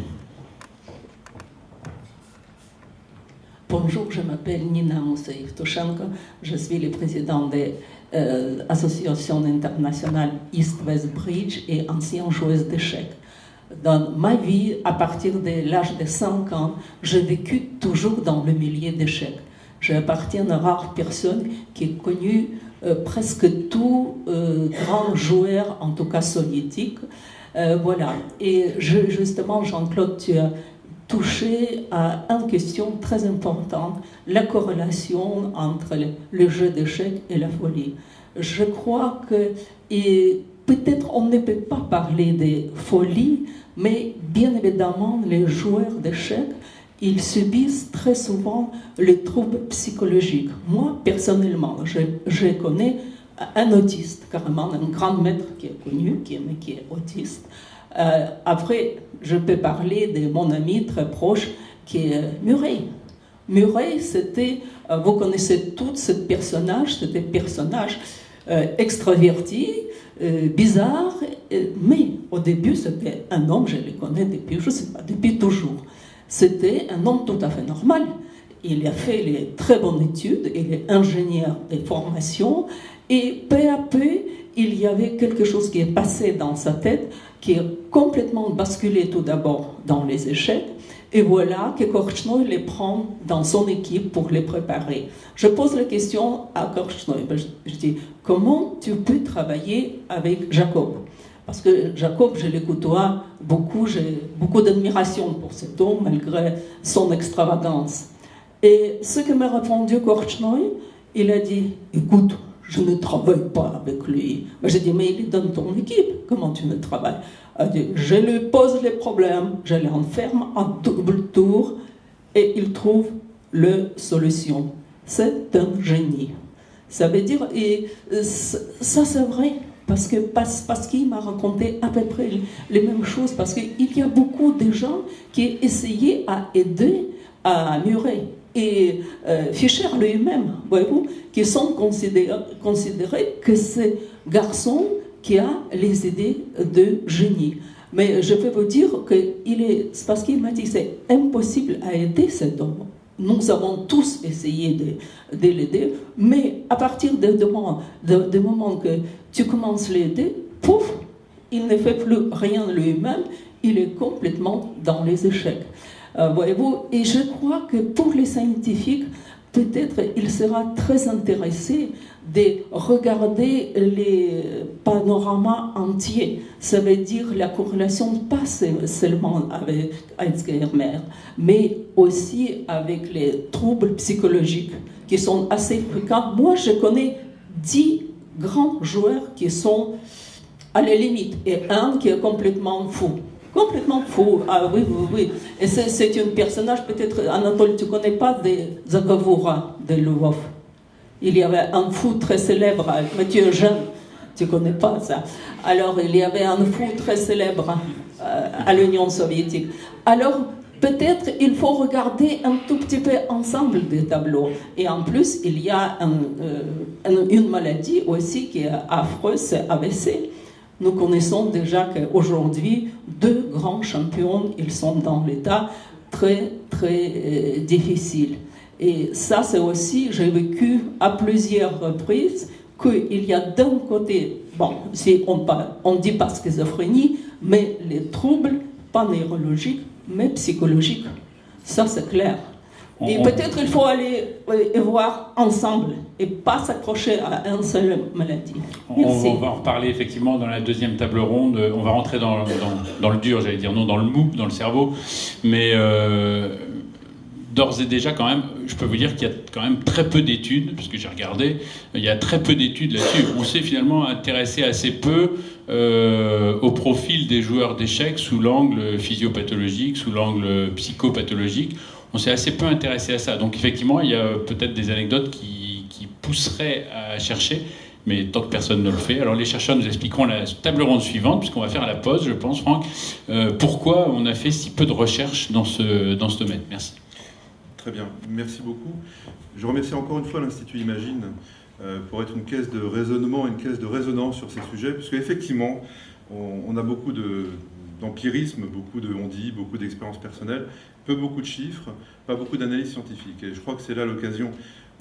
Bonjour, je m'appelle Nina Moussaïf-Toshenko. Je suis le président de l'association internationale East-West Bridge et ancienne joueuse d'échecs. Dans ma vie, à partir de l'âge de 5 ans, j'ai vécu toujours dans le milieu d'échecs. J'appartiens à rares personnes qui ont connu presque tous grands joueurs, en tout cas soviétiques. Voilà. Et justement, Jean-Claude, tu as touché à une question très importante, la corrélation entre le jeu d'échecs et la folie. Je crois que peut-être on ne peut pas parler de folie, mais bien évidemment, les joueurs d'échecs, ils subissent très souvent les troubles psychologiques. Moi, personnellement, je connais un autiste, carrément, un grand maître qui est connu, qui est autiste. Après, je peux parler de mon ami très proche, qui est Murray. Murray, c'était, vous connaissez tous ce personnage, c'était un personnage extraverti, bizarre, mais au début c'était un homme, je le connais depuis, je ne sais pas, depuis toujours. C'était un homme tout à fait normal. Il a fait les très bonnes études, il est ingénieur de formation, et peu à peu, il y avait quelque chose qui est passé dans sa tête, qui est complètement basculé tout d'abord dans les échecs, et voilà que Korchnoi les prend dans son équipe pour les préparer. Je pose la question à Korchnoi. Je dis, comment tu peux travailler avec Jacob? Parce que Jacob, je le côtoie beaucoup, j'ai beaucoup d'admiration pour cet homme, malgré son extravagance. Et ce que m'a répondu Korchnoi, il a dit, écoute, je ne travaille pas avec lui. J'ai dit, mais il est dans ton équipe, comment tu ne travailles? Il a dit, je lui pose les problèmes, je l'enferme en double tour et il trouve la solution. C'est un génie. Ça veut dire, et ça c'est vrai, parce qu'il m'a raconté à peu près les mêmes choses, parce qu'il y a beaucoup de gens qui essayaient à aider à Murray. Et Fischer lui-même, voyez-vous, qui sont considérés que c'est garçon qui a les idées de génie. Mais je peux vous dire que c'est parce qu'il m'a dit c'est impossible à aider cet homme. Nous avons tous essayé de l'aider, mais à partir du moment que tu commences à l'aider, pouf, il ne fait plus rien lui-même, il est complètement dans les échecs. Voyez-vous, et je crois que pour les scientifiques, peut-être il sera très intéressé de regarder les panoramas entiers. Ça veut dire la corrélation pas seulement avec Alzheimer, mais aussi avec les troubles psychologiques qui sont assez fréquents. Moi, je connais 10 grands joueurs qui sont à la limite et un qui est complètement fou. Complètement fou, ah oui, oui, oui. Et c'est un personnage, peut-être, Anatole, tu ne connais pas de Zagavoura de Lvov. il y avait un fou très célèbre, Mathieu Eugène, tu ne connais pas ça. Alors, il y avait un fou très célèbre à l'Union soviétique. Alors, peut-être il faut regarder un tout petit peu ensemble des tableaux. Et en plus, il y a une maladie aussi qui est affreuse, c'est AVC. Nous connaissons déjà qu'aujourd'hui, 2 grands champions, ils sont dans l'état très, très difficile. Et ça, c'est aussi, j'ai vécu à plusieurs reprises qu'il y a d'un côté, bon, si on dit pas schizophrénie, mais les troubles, pas neurologiques, mais psychologiques. Ça, c'est clair. Et peut-être il faut aller voir ensemble et pas s'accrocher à une seule maladie. On va en reparler effectivement dans la deuxième table ronde. On va rentrer dans le dur, j'allais dire, non dans le mou, dans le cerveau. Mais d'ores et déjà, quand même, je peux vous dire qu'il y a quand même très peu d'études, parce que j'ai regardé, il y a très peu d'études là-dessus. On s'est finalement intéressé assez peu au profil des joueurs d'échecs sous l'angle physiopathologique, sous l'angle psychopathologique. On s'est assez peu intéressé à ça. Donc effectivement, il y a peut-être des anecdotes qui pousseraient à chercher, mais tant que personne ne le fait. Alors les chercheurs nous expliqueront la table ronde suivante, puisqu'on va faire à la pause, je pense, Franck, pourquoi on a fait si peu de recherches dans ce domaine. Merci. Très bien, merci beaucoup. Je remercie encore une fois l'Institut Imagine pour être une caisse de raisonnement, une caisse de résonance sur ces sujets, puisque effectivement, on a beaucoup d'empirisme, beaucoup de on-dit, beaucoup d'expériences personnelles, beaucoup de chiffres, pas beaucoup d'analyses scientifiques. Et je crois que c'est là l'occasion.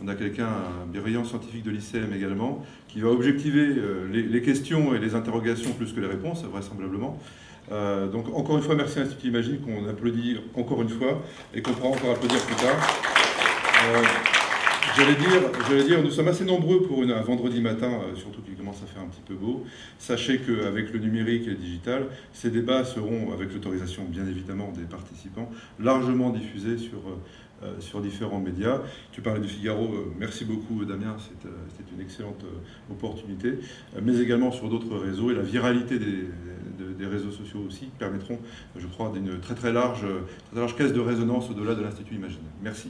On a quelqu'un, un brillant scientifique de l'ICM également, qui va objectiver les questions et les interrogations plus que les réponses, vraisemblablement. Donc encore une fois, merci à l'Institut Imagine, qu'on applaudit encore une fois et qu'on pourra encore applaudir plus tard. J'allais dire, nous sommes assez nombreux pour un vendredi matin, surtout qu'il commence à faire un petit peu beau. Sachez qu'avec le numérique et le digital, ces débats seront, avec l'autorisation bien évidemment des participants, largement diffusés sur différents médias. Tu parlais du Figaro, merci beaucoup Damien, c'était une excellente opportunité, mais également sur d'autres réseaux, et la viralité des réseaux sociaux aussi permettront, je crois, d'une très très large caisse de résonance au-delà de l'Institut Imagine. Merci.